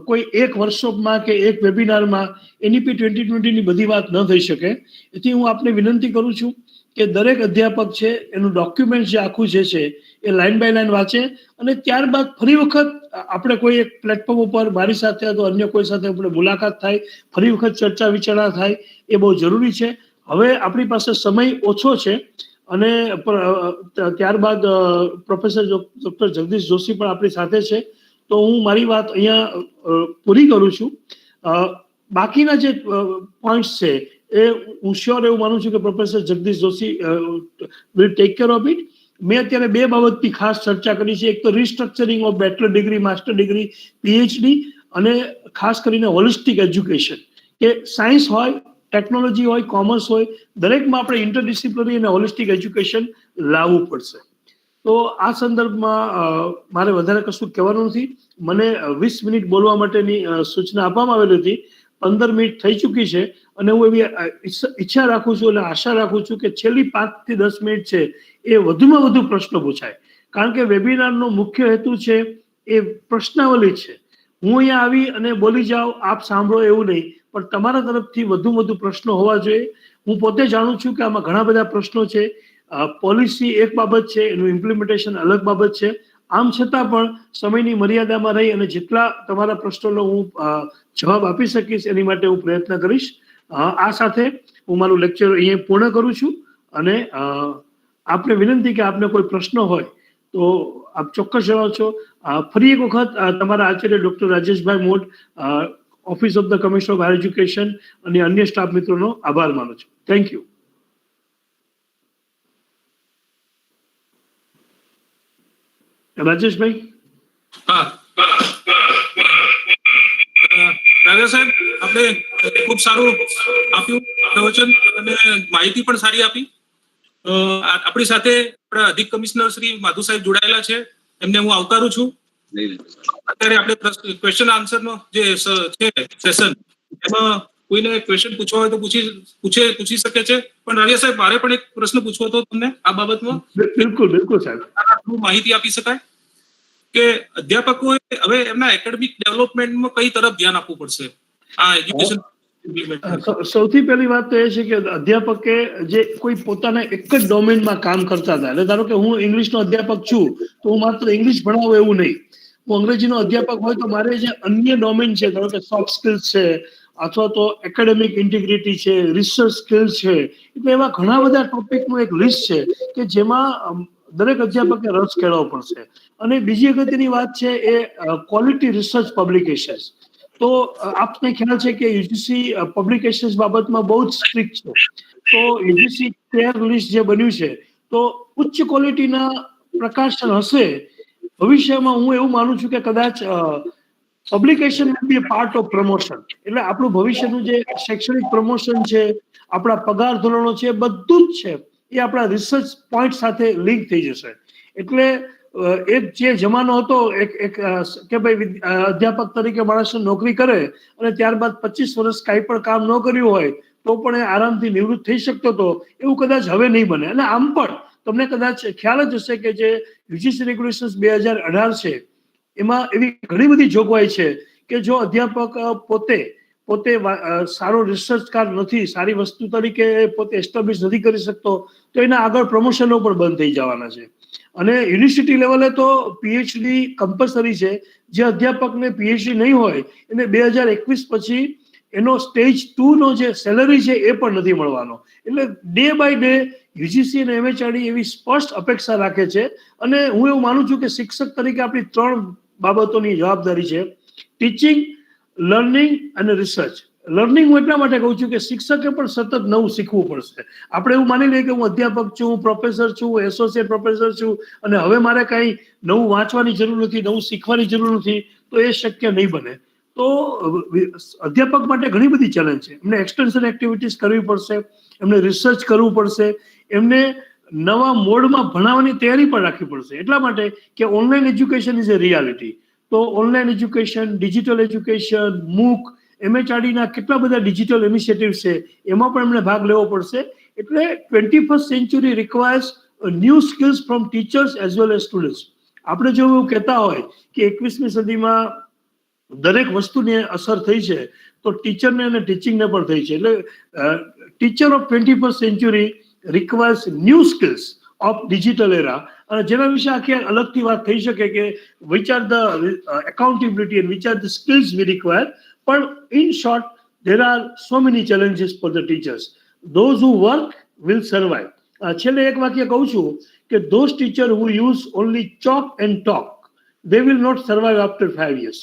કોઈ એક વર્કશોપમાં કે એક વેબિનારમાં NEP 2020ની બધી વાત ન થઈ શકે. એથી હું આપને વિનંતી કરું છું કે દરેક અધ્યાપક છે એનું ડોક્યુમેન્ટ જે આખું જે છે એ લાઇન બાય લાઇન વાંચે અને ત્યારબાદ ફરી વખત આપણે કોઈ એક પ્લેટફોર્મ ઉપર મારી સાથે અથવા અન્ય કોઈ સાથે આપણે મુલાકાત થાય, ફરી વખત ચર્ચા વિચારણા થાય, એ બહુ જરૂરી છે. હવે આપણી પાસે સમય ઓછો છે અને ત્યારબાદ પ્રોફેસર ડોક્ટર જગદીશ જોશી પણ આપણી સાથે છે. તો હું મારી વાત અહીંયા પૂરી કરું છું. બાકીના જે પોઈન્ટ્સ છે એ હું શ્યોર એવું માનું છું કે professor Jagdish Joshi will take care of it. મેં અત્યારે બે બાબતની ખાસ ચર્ચા કરી છે. એક તો restructuring of bachelor degree, master degree, PhD અને ખાસ કરીને હોલિસ્ટિક એજ્યુકેશન, કે સાયન્સ હોય, ટેકનોલોજી હોય, કોમર્સ હોય, દરેકમાં આપણે ઇન્ટરડિસિપ્લિનરી અને હોલિસ્ટિક એજ્યુકેશન લાવવું પડશે. તો આ સંદર્ભમાં મારે વધારે કશું કહેવાનું નથી. મને 20 મિનિટ બોલવા માટેની સૂચના આપવામાં આવેલી હતી. 15 મિનિટ થઈ ચૂકી છે અને હું એવી ઈચ્છા રાખું છું અને આશા રાખું છું કે છેલ્લી 5 થી 10 મિનિટ છે એ વધુમાં વધુ પ્રશ્નો પૂછાય, કારણ કે વેબિનારનો મુખ્ય હેતુ છે એ પ્રશ્નાવલી છે. હું અહીંયા આવી અને બોલી જાઉં, આપ સાંભળો એવું નહીં, પણ તમારા તરફથી વધુ વધુ પ્રશ્નો હોવા જોઈએ. હું પોતે જાણું છું કે આમાં ઘણા બધા પ્રશ્નો છે. પોલિસી એક બાબત છે, એનું ઇમ્પ્લિમેન્ટેશન અલગ બાબત છે. આમ છતાં પણ સમયની મર્યાદામાં રહી અને જેટલા તમારા પ્રશ્નોનો હું જવાબ આપી શકીશ એની માટે હું પ્રયત્ન કરીશ. આ સાથે હું મારું લેક્ચર અહીંયા પૂર્ણ કરું છું અને આપને વિનંતી કે આપને કોઈ પ્રશ્ન હોય તો આપ ચોક્કસ જણાવશો. ફરી એક વખત તમારા આચાર્ય doctor Rajeshbhai Modh, office of the commissioner of higher education અને અન્ય સ્ટાફ મિત્રોનો આભાર માનું છું. Thank you. રાજેશભાઈ. હા, રાજા સાહેબ, આપણે ખૂબ સારું આપ્યું પ્રવચન અને માહિતી પણ સારી આપી. આપણી સાથે આપણા અધિક કમિશનર શ્રી માધુ સાહેબ જોડાયેલા છે, એમને હું આવકારું છું. અત્યારે આપણે ક્વેશ્ચન આન્સરનો જે છે સેશન, એમાં કોઈને ક્વેશ્ચન પૂછવા હોય તો પૂછી શકે છે. પણ રાજા સાહેબ, મારે પણ એક પ્રશ્ન પૂછવો હતો તમને આ બાબતમાં. બિલકુલ બિલકુલ સાહેબ. માહિતી આપી શકાય કે અધ્યાપકોએ હવે એમના એકેડેમિક ડેવલપમેન્ટમાં કઈ તરફ ધ્યાન આપવું પડશે આ એજ્યુકેશન? સૌથી પહેલી વાત તો એ છે કે અધ્યાપકે જે કોઈ પોતાના એક જ ડોમેનમાં કામ કરતા હતા, એટલે ધારો કે હું ઇંગ્લિશનો અધ્યાપક છું તો હું માત્ર ઇંગ્લિશ ભણાવું એવું નહીં. હું અંગ્રેજીનો અધ્યાપક હોય તો મારે જે અન્ય ડોમેન છે, ધારો કે સોફ્ટ સ્કિલ્સ છે અથવા તો એકેડેમિક ઇન્ટિગ્રિટી છે, રિસર્ચ સ્કિલ્સ છે, એટલે એવા ઘણા બધા ટોપિકનું એક લિસ્ટ છે કે જેમાં દરેક અધ્યાપકે રસ કેળવવો પડશે. અને બીજી અગત્યની વાત છે એ ક્વોલિટી રિસર્ચ પબ્લિકેશન્સ. તો આપને ખ્યાલ છે કે યુજીસી પબ્લિકેશન્સ બાબતમાં બહુ જ સ્ટ્રિક્ટ છે. તો યુજીસી ટેર લિસ્ટ જે બન્યું છે, તો ઉચ્ચ ક્વોલિટીના પ્રકાશન હશે ભવિષ્યમાં. હું એવું માનું છું કે કદાચ publication will be a part of promotion. એટલે આપણું ભવિષ્યનું જે શૈક્ષણિક પ્રમોશન છે, આપણા પગાર ધોરણો છે, બધું જ છે એ આપણા રિસર્ચ પોઈન્ટ સાથે લિંક થઈ જશે. એટલે એક જે જમાનો હતો કે ભાઈ અધ્યાપક તરીકે માણસ નોકરી કરે અને ત્યારબાદ 25 વર્ષ કાંઈ પણ કામ ન કર્યું હોય તો પણ એ આરામથી નિવૃત્ત થઈ શકતો હતો, એવું કદાચ હવે નહીં બને. અને આમ પણ તમને કદાચ ખ્યાલ જ હશે કે જે યુજીસી રેગ્યુલેશન્સ 2018 છે એમાં એવી ઘણી બધી જોગવાઈ છે કે જો અધ્યાપક પોતે સારો રિસર્ચકાર નથી, સારી વસ્તુ તરીકે પોતે એસ્ટાબ્લિશ નથી કરી શકતો, તો એના આગળ પ્રમોશનો પણ બંધ થઈ જવાના છે. અને યુનિવર્સિટી લેવલે તો પીએચડી કમ્પલસરી છે. જે અધ્યાપકને પીએચડી નહીં હોય એને 2021 પછી એનો સ્ટેજ 2 નો જે સેલરી છે એ પણ નથી મળવાનો. એટલે ડે બાય ડે યુજીસી અને એમએચઆરડી એવી સ્પષ્ટ અપેક્ષા રાખે છે. અને હું એવું માનું છું કે શિક્ષક તરીકે આપણી 3 બાબતોની જવાબદારી છે: ટીચિંગ, લર્નિંગ અને રિસર્ચ. લર્નિંગ હું એટલા માટે કહું છું કે શિક્ષકે પણ સતત નવું શીખવું પડશે. આપણે એવું માની લઈએ કે હું અધ્યાપક છું, હું પ્રોફેસર છું, એસોસિએટ પ્રોફેસર છું અને હવે મારે કાંઈ નવું વાંચવાની જરૂર નથી, નવું શીખવાની જરૂર નથી, તો એ શક્ય નહીં બને. તો અધ્યાપક માટે ઘણી બધી ચેલેન્જ છે. એમને એક્સટેન્શન એક્ટિવિટીઝ કરવી પડશે, એમને રિસર્ચ કરવું પડશે, એમને નવા મોડમાં ભણાવવાની તૈયારી પણ રાખવી પડશે. એટલા માટે કે online education is A reality. તો ઓનલાઈન એજ્યુકેશન, ડિજિટલ એજ્યુકેશન, મૂક, એમએચઆરડીના કેટલા બધા ડિજિટલ ઇનિશિયેટિવ્સ છે, એમાં પણ એમને ભાગ લેવો પડશે. એટલે 21st century requires new skills from teachers as well as students. આપણે જો એવું કહેતા હોય કે 21મી સદીમાં દરેક વસ્તુની અસર થઈ છે તો ટીચરને અને ટીચિંગને પણ થઈ છે. એટલે teacher of 21st century requires new skills of digital era. અને જેના વિશે આખી અલગથી વાત થઈ શકે કે which are the accountability and which are the skills we require. પણ in short, there are so many challenges for the teachers. Those who work will survive. છેલ્લે એક વાક્ય કહું છું કે those teachers who use only chalk and talk, they will not survive after 5 years.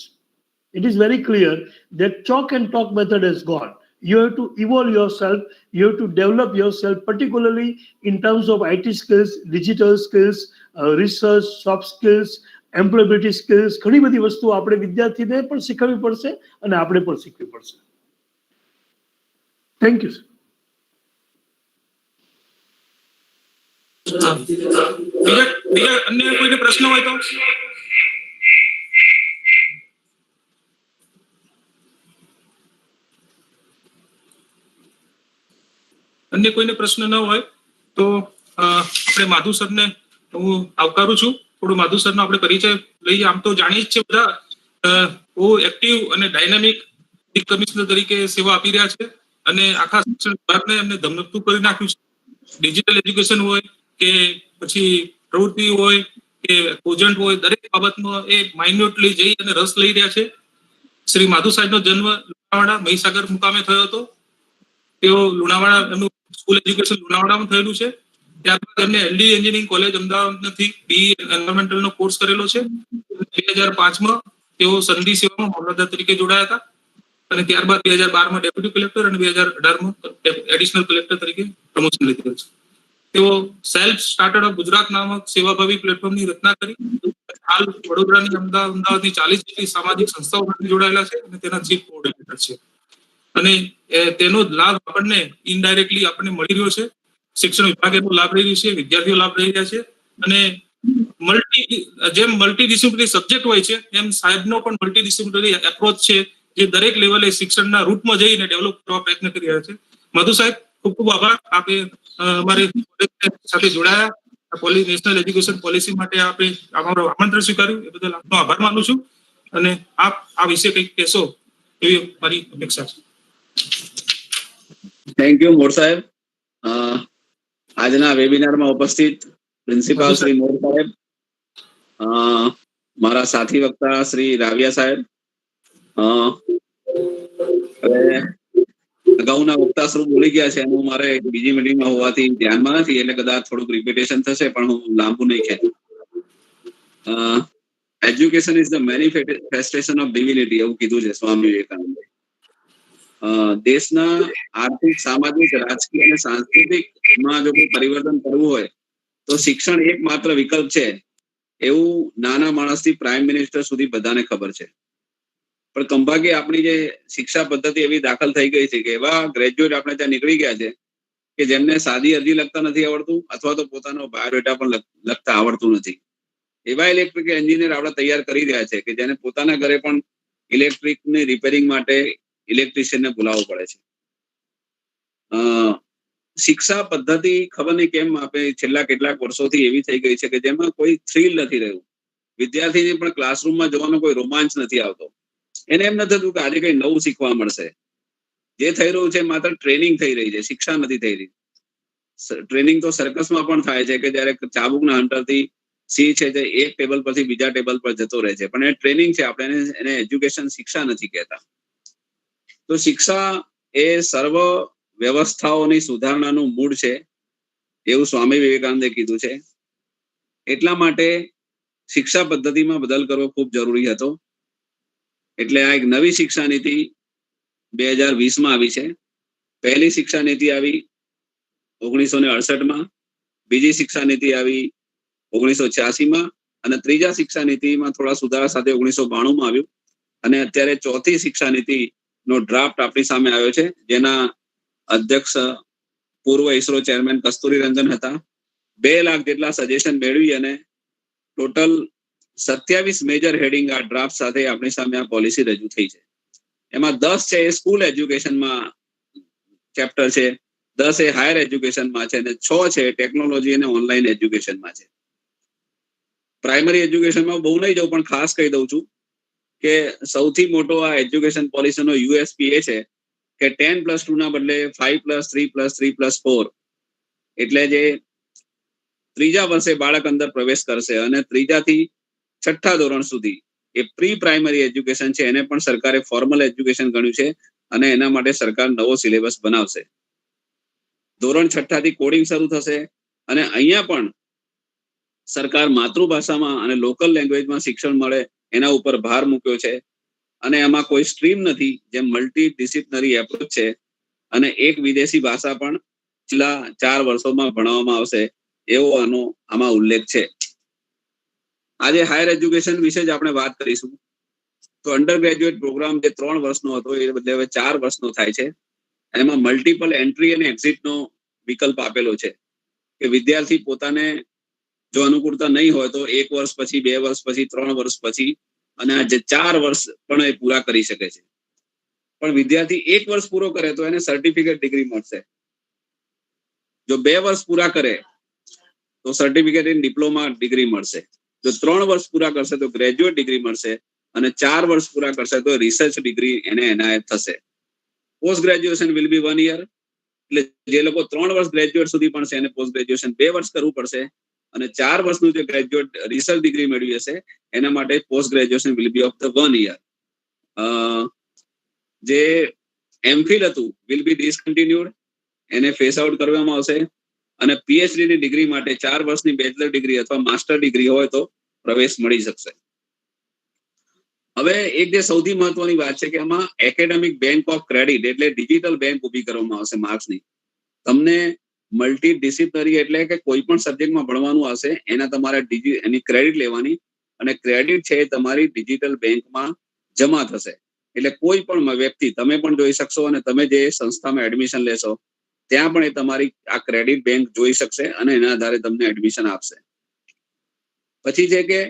It is very clear that chalk and talk method is gone. You have to evolve yourself, you have to develop yourself, particularly in terms of IT skills, digital skills, research, soft skills, employability skills. ઘણી બધી વસ્તુઓ આપણે વિદ્યાર્થીને પણ શીખવવી પડશે અને આપણે પણ શીખવી પડશે. Thank you sir. બીજા અન્ય કોઈને પ્રશ્ન હોય તો? અન્ય કોઈને પ્રશ્ન ન હોય તો આપણે માધુ સરને હું આવકારું છું. થોડું માધુ સરનો આપણે પરિચય લઈએ. આમ તો જાણીએ જ છે બધા, બહુ એક્ટિવ અને ડાયનામિક ડિસ્ટ્રિક્ટ કમિશનર તરીકે સેવા આપી રહ્યા છે અને આખા શિક્ષણ વિભાગને એમને ધમધમતું કરી નાખ્યું છે. ડિજિટલ એજ્યુકેશન હોય કે પછી પ્રવૃત્તિ હોય કે પ્રોજેક્ટ હોય, દરેક બાબતમાં એ માઇન્યુટલી જઈ અને રસ લઈ રહ્યા છે. શ્રી માધુ સાહેબનો જન્મ લુણાવાડા મહીસાગર મુકામે થયો હતો. તેઓ લુણાવાડા એમનું સ્કૂલ એજ્યુકેશન લુણાવાડામાં થયેલું છે. ત્યારબાદ એમને એલડી એન્જિનિયરિંગ કોલેજ અમદાવાદથી BE એન્વાયરમેન્ટલનો કોર્સ કરેલો છે. 2005માં તેઓ સંધિ સેવામાં મામલતદાર તરીકે જોડાયા હતા અને ત્યારબાદ 2012માં ડેપ્યુટી કલેક્ટર અને 2018માં એડિશનલ કલેક્ટર તરીકે પ્રમોશન લીધેલું છે. તેઓ સેલ્ફ સ્ટાર્ટર ઓફ ગુજરાત નામક સેવાભાવી પ્લેટફોર્મની રચના કરી. હાલ વડોદરાની અમદાવાદની 40 જેટલી સામાજિક સંસ્થાઓ સાથે જોડાયેલા છે અને તેના ચીફ કોઓર્ડિનેટર છે. અને તેનો લાભ આપણને ઇનડાયરેક્ટલી આપણને મળી રહ્યો છે. શિક્ષણ વિભાગે લાભ લઈ રહ્યું છે, વિદ્યાર્થીઓ લાભ લઈ રહ્યા છે અને જેમ મલ્ટીડિસિપ્લિનરી સબ્જેક્ટ હોય છે એમ સાહેબનો પણ મલ્ટીડિસિપ્લિનરી એપ્રોચ છે, જે દરેક લેવલે શિક્ષણના રૂટમાં જઈને ડેવલપ કરવા પ્રયત્ન કરી રહ્યા છે. મધુ સાહેબ, ખૂબ ખૂબ આભાર. આપે અમારી સાથે જોડાયા, નેશનલ એજ્યુકેશન પોલિસી માટે આપે અમારું આમંત્રણ સ્વીકાર્યું, એ બદલ આપનો આભાર માનું છું અને આપ આ વિશે કંઈક કહેશો એવી મારી અપેક્ષા છે. થેન્ક યુ મોર સાહેબ. આજના વેબિનારમાં ઉપસ્થિત પ્રિન્સિપાલ શ્રી મોર સાહેબ, મારા સાથી વક્તા શ્રી રાવિયા સાહેબ, અગાઉના વક્તા શ્રી બોલી ગયા છે એનું મારે બીજી મીટિંગમાં હોવાથી ધ્યાનમાં નથી, એટલે કદાચ થોડુંક રિપીટેશન થશે, પણ હું લાંબુ નહીં ખેંચું. Education is the manifestation of divinity, એવું કીધું છે સ્વામી વિવેકાનંદે. દેશના આર્થિક, સામાજિક, રાજકીય અને સાંસ્કૃતિકમાં જો કોઈ પરિવર્તન કરવું હોય તો શિક્ષણ એકમાત્ર વિકલ્પ છે, એવું નાના માણસથી પ્રાઇમ મિનિસ્ટર સુધી બધાને ખબર છે. પણ કંભાગે આપણી જે શિક્ષા પદ્ધતિ એવી દાખલ થઈ ગઈ છે કે એવા ગ્રેજ્યુએટ આપણે ત્યાં નીકળી ગયા છે કે જેમને સાદી અરજી લખતા નથી આવડતું અથવા તો પોતાનો બાયોડેટા પણ લખતા આવડતું નથી. એવા ઇલેક્ટ્રિક એન્જિનિયર આપણે તૈયાર કરી રહ્યા છે કે જેને પોતાના ઘરે પણ ઇલેક્ટ્રિકની રિપેરિંગ માટે ઇલેક્ટ્રિશિયનને બોલાવવું પડે છે. શિક્ષા પદ્ધતિ ખબર નહીં કેમ આપણે છેલ્લા કેટલાક વર્ષોથી એવી થઈ ગઈ છે કે જેમાં કોઈ થ્રિલ નથી રહ્યું. વિદ્યાર્થીને પણ ક્લાસરૂમમાં જવાનો કોઈ રોમાંચ નથી આવતો. એને એમ નથી થતું કે આજે કઈ નવું શીખવા મળશે. જે થઈ રહ્યું છે માત્ર ટ્રેનિંગ થઈ રહી છે, શિક્ષા નથી થઈ રહી. ટ્રેનિંગ તો સર્કસમાં પણ થાય છે કે જયારે ચાબુકના હંટરથી સિંહ છે તે એક ટેબલ પરથી બીજા ટેબલ પર જતો રહે છે, પણ એ ટ્રેનિંગ છે, આપણે એને એજ્યુકેશન શિક્ષા નથી કહેતા. તો શિક્ષા એ સર્વ વ્યવસ્થાઓની સુધારણાનું મૂળ છે, એવું સ્વામી વિવેકાનંદે કીધું છે. એટલા માટે શિક્ષા પદ્ધતિમાં બદલ કરવો ખૂબ જરૂરી હતો. એટલે આ એક નવી શિક્ષા નીતિ 2020માં આવી છે. પહેલી શિક્ષા નીતિ આવી 1968માં, બીજી શિક્ષા નીતિ આવી 1986માં અને ત્રીજા શિક્ષા નીતિમાં થોડા સુધારા સાથે 1992માં આવ્યું. અને અત્યારે ચોથી શિક્ષા નીતિ નો ડ્રાફ્ટ આપણી સામે આવ્યો છે, જેના અધ્યક્ષ પૂર્વ ઇસરો ચેરમેન કસ્તુરી રંજન હતા. 2 લાખ જેટલા સજેશન મેળવી અને ટોટલ 27 મેજર હેડિંગ આ ડ્રાફ્ટ સાથે આપણી સામે આ પોલિસી રજૂ થઈ છે. એમાં 10 છે એ સ્કૂલ એજ્યુકેશનમાં ચેપ્ટર છે, 10 એ હાયર એજ્યુકેશનમાં છે અને 6 છે ટેકનોલોજી અને ઓનલાઈન એજ્યુકેશનમાં છે. પ્રાઇમરી એજ્યુકેશનમાં બહુ નહીં જવું, પણ ખાસ કહી દઉં છું કે સૌથી મોટો આ એજ્યુકેશન પોલિસીનો USP એ છે કે 10+2 ના બદલે 5+3+3+4, એટલે જે ત્રીજા વર્ષે બાળક અંદર પ્રવેશ કરશે અને ત્રીજાથી 6ઠ્ઠા ધોરણ સુધી એ પ્રી પ્રાઇમરી એજ્યુકેશન છે, એને પણ સરકારે ફોર્મલ એજ્યુકેશન ગણ્યું છે અને એના માટે સરકાર નવો સિલેબસ બનાવશે. ધોરણ 6ઠ્ઠાથી કોડિંગ શરૂ થશે, અને અહીંયા પણ સરકાર માતૃભાષામાં અને લોકલ લેંગ્વેજમાં શિક્ષણ મળે એના ઉપર ભાર મૂક્યો છે. અને એમાં કોઈ સ્ટ્રીમ નથી, જેમ મલ્ટી ડિસિપ્લિનરી એપ્રોચ છે. અને એક વિદેશી ભાષા પણ છેલ્લા 4 વર્ષોમાં ભણાવવામાં આવશે એવો આમાં ઉલ્લેખ છે. આજે હાયર એજ્યુકેશન વિશે જ આપણે વાત કરીશું. તો અંડર ગ્રેજ્યુએટ પ્રોગ્રામ જે 3 વર્ષનો હતો એ બદલે હવે 4 વર્ષનો થાય છે. એમાં મલ્ટિપલ એન્ટ્રી અને એક્ઝિટનો વિકલ્પ આપેલો છે કે વિદ્યાર્થી પોતાને જો અનુકૂળતા નહીં હોય તો 1 વર્ષ પછી, 2 વર્ષ પછી, 3 વર્ષ પછી અને આ જે 4 વર્ષ પણ એ પૂરા કરી શકે છે. પણ વિદ્યાર્થી 1 વર્ષ પૂરો કરે તો એને સર્ટિફિકેટ ડિગ્રી મળશે. જો 2 વર્ષ પૂરા કરે તો સર્ટિફિકેટ ઇન ડિપ્લોમા ડિગ્રી મળશે. જો 3 વર્ષ પૂરા કરશે તો ગ્રેજ્યુએટ ડિગ્રી મળશે અને 4 વર્ષ પૂરા કરશે તો રિસર્ચ ડિગ્રી એને એનાયત થશે. Post graduation will be 1 year. એટલે જે લોકો 3 વર્ષ ગ્રેજ્યુએટ સુધી ભણશે એને પોસ્ટ ગ્રેજ્યુએશન 2 વર્ષ કરવું પડશે અને 4 વર્ષનું જે ગ્રેજ્યુએટ રિસર્ચ ડિગ્રી મેળવી હશે એના માટે post graduation will be of the 1 year. જે એમફિલ હતું વિલ બી ડિસકન્ટિન્યુડ, એને ફેસ આઉટ કરવામાં આવશે અને પીએચડી ની ડિગ્રી માટે 4 વર્ષની બેચલર ડિગ્રી અથવા માસ્ટર ડિગ્રી હોય તો પ્રવેશ મળી શકશે. હવે એક જે સૌથી મહત્વની વાત છે કે આમાં એકેડેમિક બેંક ઓફ ક્રેડિટ એટલે ડિજિટલ બેંક ઊભી કરવામાં આવશે માર્ક્સની. તમને મલ્ટી ડિસિપ્લિનરી એટલે કે કોઈ પણ સબ્જેક્ટમાં ભણવાનું હશે એના તમારે એની ક્રેડિટ લેવાની અને ક્રેડિટ છે એ તમારી ડિજિટલ બેંકમાં જમા થશે. એટલે કોઈ પણ વ્યક્તિ તમે પણ જોઈ શકશો અને તમે જે સંસ્થામાં એડમિશન લેશો ત્યાં પણ એ તમારી આ ક્રેડિટ બેંક જોઈ શકશે અને એના આધારે તમને એડમિશન આપશે. પછી છે કે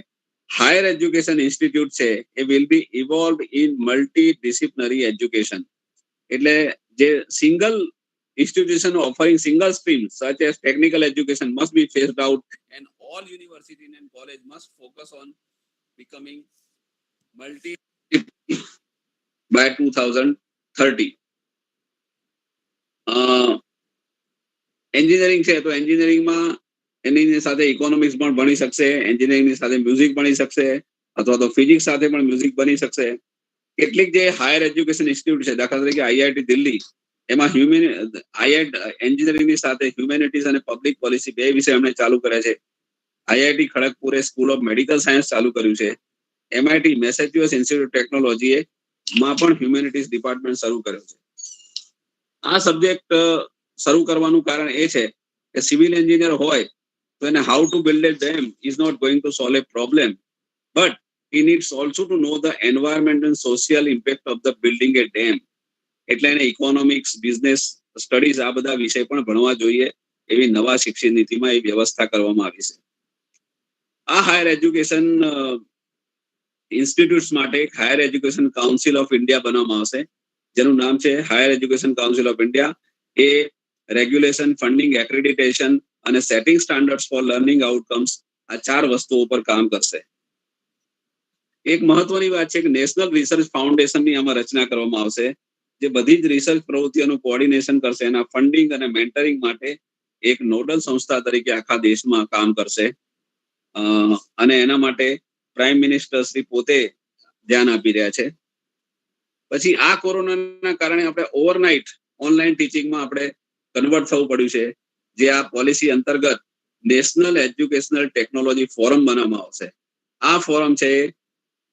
હાયર એજ્યુકેશન ઇન્સ્ટિટ્યૂટ છે એ will be evolve in multi disciplinary education. એટલે જે single institution offering single stream such as technical education must be phased out and all universities and college must focus on becoming multi by 2030. Engineering છે તો એન્જિનિયરિંગમાં એની સાથે economics પણ ભણી શકશે, એન્જિનિયરિંગની સાથે મ્યુઝિક ભણી શકશે અથવા તો ફિઝિક્સ સાથે પણ મ્યુઝિક બની શકશે. કેટલીક જે હાયર એજ્યુકેશન ઇન્સ્ટિટ્યૂટ છે, દાખલા તરીકે આઈઆઈટી દિલ્હી, એમાં એન્જિનિયરિંગની સાથે હ્યુમેનિટીઝ અને પબ્લિક પોલિસી 2 વિષય એમણે ચાલુ કર્યા છે. આઈઆઈટી ખડગપુરે સ્કૂલ ઓફ મેડિકલ સાયન્સ ચાલુ કર્યું છે. એમઆઈટી મેસેચ્યુસેટ્સ ઇન્સ્ટિટ્યૂટ ટેકનોલોજીએ માં પણ હ્યુમેનિટીઝ ડિપાર્ટમેન્ટ શરૂ કર્યો છે. આ સબ્જેક્ટ શરૂ કરવાનું કારણ એ છે કે સિવિલ એન્જિનિયર હોય તો એને how to build a dam is not going to solve a problem, but he needs also to know the environment and social impact of the building a dam. એટલે એને ઇકોનોમિક્સ, બિઝનેસ સ્ટડીઝ આ બધા વિષય પણ ભણવા જોઈએ એવી નવા શિક્ષણ નીતિમાં એ વ્યવસ્થા કરવામાં આવી છે. આ હાયર એજ્યુકેશન ઇન્સ્ટિટ્યૂટ્સ માટે એક higher education council of India બનાવવામાં આવશે જેનું નામ છે higher education council of India. એ રેગ્યુલેશન, ફંડિંગ, એક્રેડિટેશન અને setting standards for learning outcomes આ 4 વસ્તુઓ પર કામ કરશે. એક મહત્વની વાત છે કે નેશનલ રિસર્ચ ફાઉન્ડેશનની આમાં રચના કરવામાં આવશે જે બધી જ રિસર્ચ પ્રવૃત્તિઓનું કોઓર્ડિનેશન કરશે. એના ફંડિંગ અને મેન્ટરિંગ માટે એક નોડલ સંસ્થા તરીકે આખા દેશમાં કામ કરશે અને એના માટે પ્રાઇમ મિનિસ્ટર શ્રી પોતે ધ્યાન આપી રહ્યા છે. પછી આ કોરોનાના કારણે આપણે ઓવરનાઇટ ઓનલાઈન ટીચિંગમાં આપણે કન્વર્ટ થવું પડ્યું છે, જે આ પોલિસી અંતર્ગત નેશનલ એજ્યુકેશનલ ટેકનોલોજી ફોરમ બનાવવામાં આવશે. આ ફોરમ છે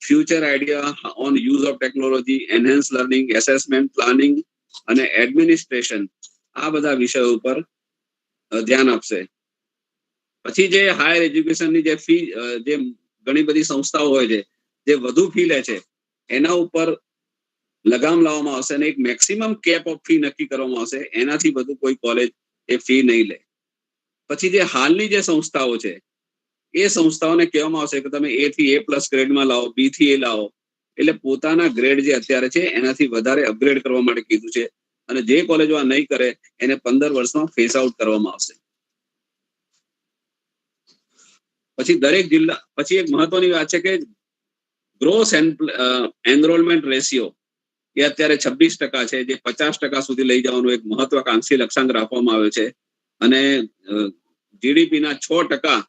future idea on use of technology, enhance learning, assessment, planning અને એડમિનિસ્ટ્રેશન આ બધા વિષયો ઉપર ધ્યાન આપશે. પછી જે હાયર એજ્યુકેશનની જે ફી, જે ઘણી બધી સંસ્થાઓ હોય છે જે વધુ ફી લે છે એના ઉપર લગામ લાવવામાં આવશે અને એક મેક્સિમમ કેપ ઓફ ફી નક્કી કરવામાં આવશે. એનાથી વધુ કોઈ કોલેજ એ ફી નહીં લે. પછી જે હાલની જે સંસ્થાઓ છે એ સંસ્થાઓને કહેવામાં આવશે કે તમે A થી A+ ગ્રેડમાં લાવો, B થી A લાવો. એટલે પોતાના ગ્રેડ જે અત્યારે છે એનાથી વધારે અપગ્રેડ કરવા માટે કીધું છે અને જે કોલેજો આ નહીં કરે એને 15 વર્ષમાં ફેસ આઉટ કરવામાં આવશે. પછી દરેક જિલ્લા, પછી એક મહત્વની વાત છે કે ગ્રોસ એનરોલમેન્ટ રેશિયો એ અત્યારે 26% છે, જે 50% સુધી લઈ જવાનું એક મહત્વાકાંક્ષી લક્ષ્યાંક રાખવામાં આવ્યો છે અને જીડીપીના 6%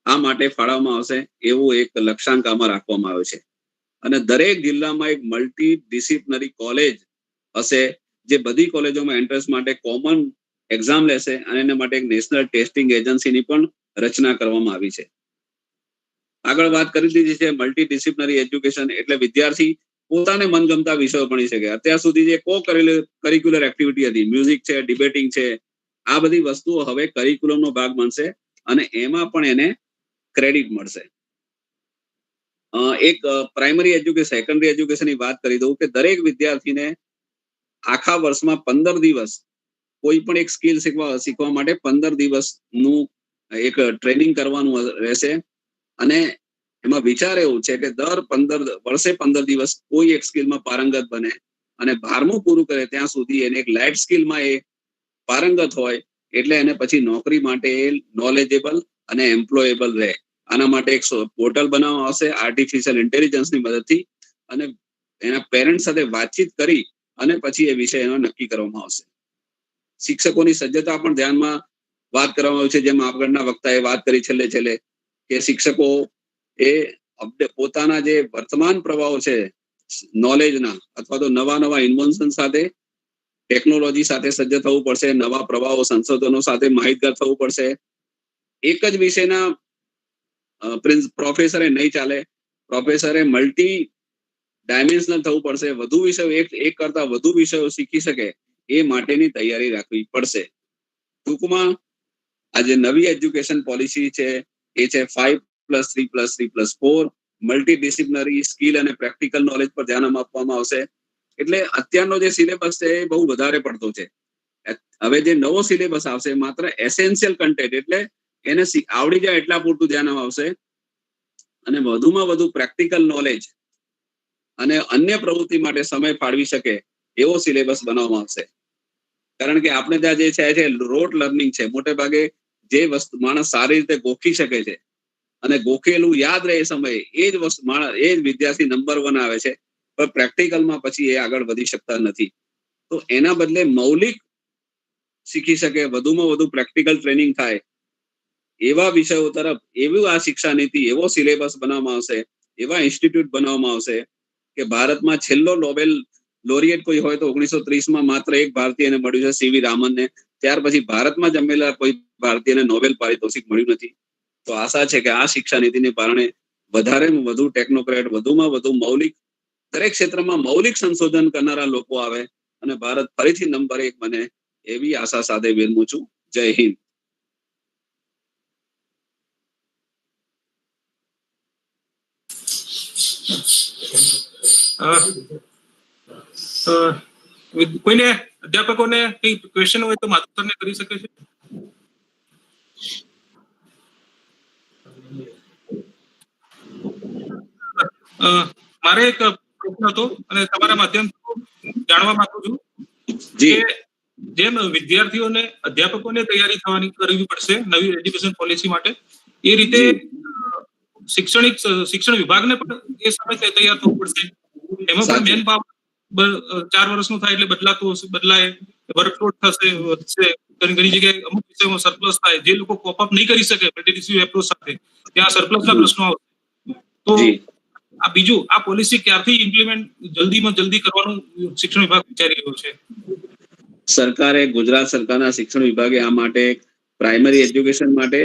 આ માટે ફાળવવામાં આવશે એવું એક લક્ષ્યાંક આમાં રાખવામાં આવ્યો છે. અને દરેક જિલ્લામાં એક મલ્ટી ડિસિપ્લિનરી કોલેજ હશે જે બધી કોલેજોમાં એન્ટ્રન્સ માટે કોમન એક્ઝામ લેશે અને એના માટે એક નેશનલ ટેસ્ટિંગ એજન્સીની પણ રચના કરવામાં આવી છે. આગળ વાત કરી દીધી છે મલ્ટી ડિસિપ્લિનરી એજ્યુકેશન, એટલે વિદ્યાર્થી પોતાને મનગમતા વિષયો ભણી શકે. અત્યાર સુધી જે કરિક્યુલર એક્ટિવિટી હતી, મ્યુઝિક છે, ડિબેટિંગ છે, આ બધી વસ્તુઓ હવે કરિક્યુલમનો ભાગ બનશે અને એમાં પણ એને ક્રેડિટ મળશે. એક પ્રાઇમરી એજ્યુકેશન, સેકન્ડરી એજ્યુકેશનની વાત કરી દઉં કે દરેક વિદ્યાર્થીને આખા વર્ષમાં 15 દિવસ કોઈ પણ એક સ્કિલ શીખવા માટે 15 દિવસનું એક ટ્રેનિંગ કરવાનું રહેશે. અને એમાં વિચાર એવું છે કે દર 15 દિવસ કોઈ એક સ્કિલમાં પારંગત બને અને 12મું પૂરું કરે ત્યાં સુધી એને એક લાઇટ સ્કિલમાં એ પારંગત હોય, એટલે એને પછી નોકરી માટે નોલેજેબલ અને એમ્પ્લોયેબલ રહે. આના માટે એક પોર્ટલ બનાવવામાં આવશે આર્ટિફિશિયલ ઇન્ટેલિજન્સની મદદથી, અને એના પેરેન્ટ સાથે વાતચીત કરી અને પછી એ વિષય એનો નક્કી કરવામાં આવશે. શિક્ષકોની સજ્જતા પણ ધ્યાનમાં વાત કરવામાં આવી છે, જેમ આગળના વક્તાએ વાત કરી છેલ્લે કે શિક્ષકો એ પોતાના જે વર્તમાન પ્રવાહો છે નોલેજના અથવા તો નવા ઇન્વેન્શન સાથે, ટેકનોલોજી સાથે સજ્જ થવું પડશે, નવા પ્રવાહો સંશોધનો સાથે માહિતગાર થવું પડશે. એક જ વિષયના પ્રોફેસરે નહીં ચાલે, પ્રોફેસરે મલ્ટી ડાયમેન્શનલ થવું પડશે, વધુ વિષયો એક કરતા વધુ વિષયો શીખી શકે એ માટેની તૈયારી રાખવી પડશે. ટૂંકમાં આ જે નવી એજ્યુકેશન પોલિસી છે એ છે 5+3+3+4, મલ્ટી ડિસિપ્લિનરી સ્કિલ અને પ્રેક્ટિકલ નોલેજ પર ધ્યાન આપવામાં આવશે. એટલે અત્યારનો જે સિલેબસ છે એ બહુ વધારે પડતો છે. હવે જે નવો સિલેબસ આવશે માત્ર એસેન્શિયલ કન્ટેન્ટ, એટલે એને આવડી જાય એટલા પૂરતું ધ્યાન આવશે અને વધુમાં વધુ પ્રેક્ટિકલ નોલેજ અને અન્ય પ્રવૃત્તિ માટે સમય ફાળવી શકે એવો સિલેબસ બનાવવામાં આવશે. કારણ કે આપણે ત્યાં જે છે રોટ લર્નિંગ છે, મોટે ભાગે જે વસ્તુ માણસ સારી રીતે ગોખી શકે છે અને ગોખેલું યાદ રહે એ સમયે એ જ વસ્તુ એ જ વિદ્યાર્થી નંબર 1 આવે છે, પણ પ્રેક્ટિકલમાં પછી એ આગળ વધી શકતા નથી. તો એના બદલે મૌલિક શીખી શકે, વધુમાં વધુ પ્રેક્ટિકલ ટ્રેનિંગ થાય એવા વિષયો તરફ એવું આ શિક્ષા નીતિ, એવો સિલેબસ બનાવવામાં આવશે, એવા ઇન્સ્ટિટ્યૂટ બનાવવામાં આવશે કે ભારતમાં છેલ્લો નોબેલ લોરિયેટ કોઈ હોય તો 1930માં માત્ર એક ભારતીયને મળ્યું છે, સીવી રામનને. ત્યાર પછી ભારતમાં જન્મેલા કોઈ ભારતીયને નોબેલ પારિતોષિક મળ્યું નથી. તો આશા છે કે આ શિક્ષા નીતિને કારણે વધારેમાં વધુ ટેકનોક્રેટ, વધુમાં વધુ દરેક ક્ષેત્રમાં મૌલિક સંશોધન કરનારા લોકો આવે અને ભારત ફરીથી નંબર 1 બને એવી આશા સાથે વિરમું છું. જય હિન્દ. કોઈને અધ્યાપકોને કઈ ક્વેશ્ચન હોય તો માતુતરને કરી શકે છે. મારે એક પ્રશ્ન હતો અને તમારા માધ્યમથી જાણવા માંગુ છું કે જેમ વિદ્યાર્થીઓને અધ્યાપકોને તૈયારી કરવી પડશે નવી એજ્યુકેશન પોલિસી માટે, એ રીતે શિક્ષણ વિભાગને પણ એ સમય તૈયાર થવું પડશે. એમાં પણ મેન પાવર 4 વર્ષનું થાય એટલે બદલાય, વર્કલોડ થશે, વધશે. ઘણી જગ્યાએ અમુક વિષયોમાં સરપ્લસ થાય, જે લોકો કોપ અપ નહીં કરી શકે મલ્ટીડિસિપ્લિનરી એપ્રોચ સાથે, ત્યાં સરપ્લસના પ્રશ્નો આવશે. તો આ બીજું, આ પોલિસી ક્યારથી ઇમ્પ્લિમેન્ટ જલ્દીમાં જલ્દી કરવાનું શિક્ષણ વિભાગ વિચારી રહ્યો છે? સરકારે, ગુજરાત સરકારના શિક્ષણ વિભાગે આ માટે પ્રાઇમરી એજ્યુકેશન માટે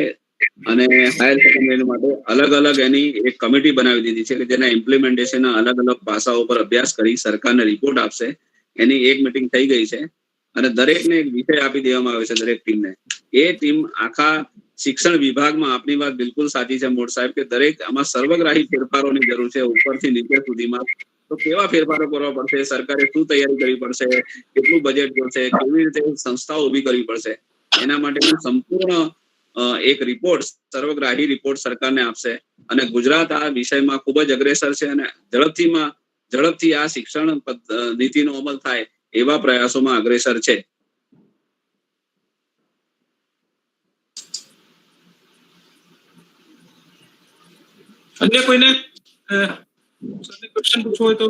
અને હાયર સેકન્ડરી માટે અલગ એની એક કમિટી બનાવી દીધી છે કે જેના ઇમ્પ્લિમેન્ટેશનના અલગ પાસાઓ પર અભ્યાસ કરી સરકારને રિપોર્ટ આપશે. એની એક મીટિંગ થઈ ગઈ છે અને દરેકને એક વિષય આપી દેવામાં આવે છે, દરેક ટીમને. એ ટીમ આખા શિક્ષણ વિભાગમાં, આપની વાત બિલકુલ સાચી છે મોડ સાહેબ, કે દરેક આમાં સર્વગ્રાહી ફેરફારોની જરૂર છે, ઉપરથી નીચે સુધીમાં. તો કેવા ફેરફારો કરવા પડશે, સરકારે શું તૈયારી કરવી પડશે, કેટલું બજેટ જોશે, કેવી રીતે સંસ્થાઓ ઊભી કરવી પડશે, એના માટેનું સંપૂર્ણ એક રિપોર્ટ, સર્વગ્રાહી રિપોર્ટ સરકારને આપશે. અને ગુજરાત આ વિષયમાં ખૂબ જ અગ્રેસર છે અને ઝડપથી આ શિક્ષણ નીતિનો અમલ થાય એવા પ્રયાસોમાં અગ્રેસર છે. અન્ય કોઈને ક્વેશ્ચન પૂછવો હોય તો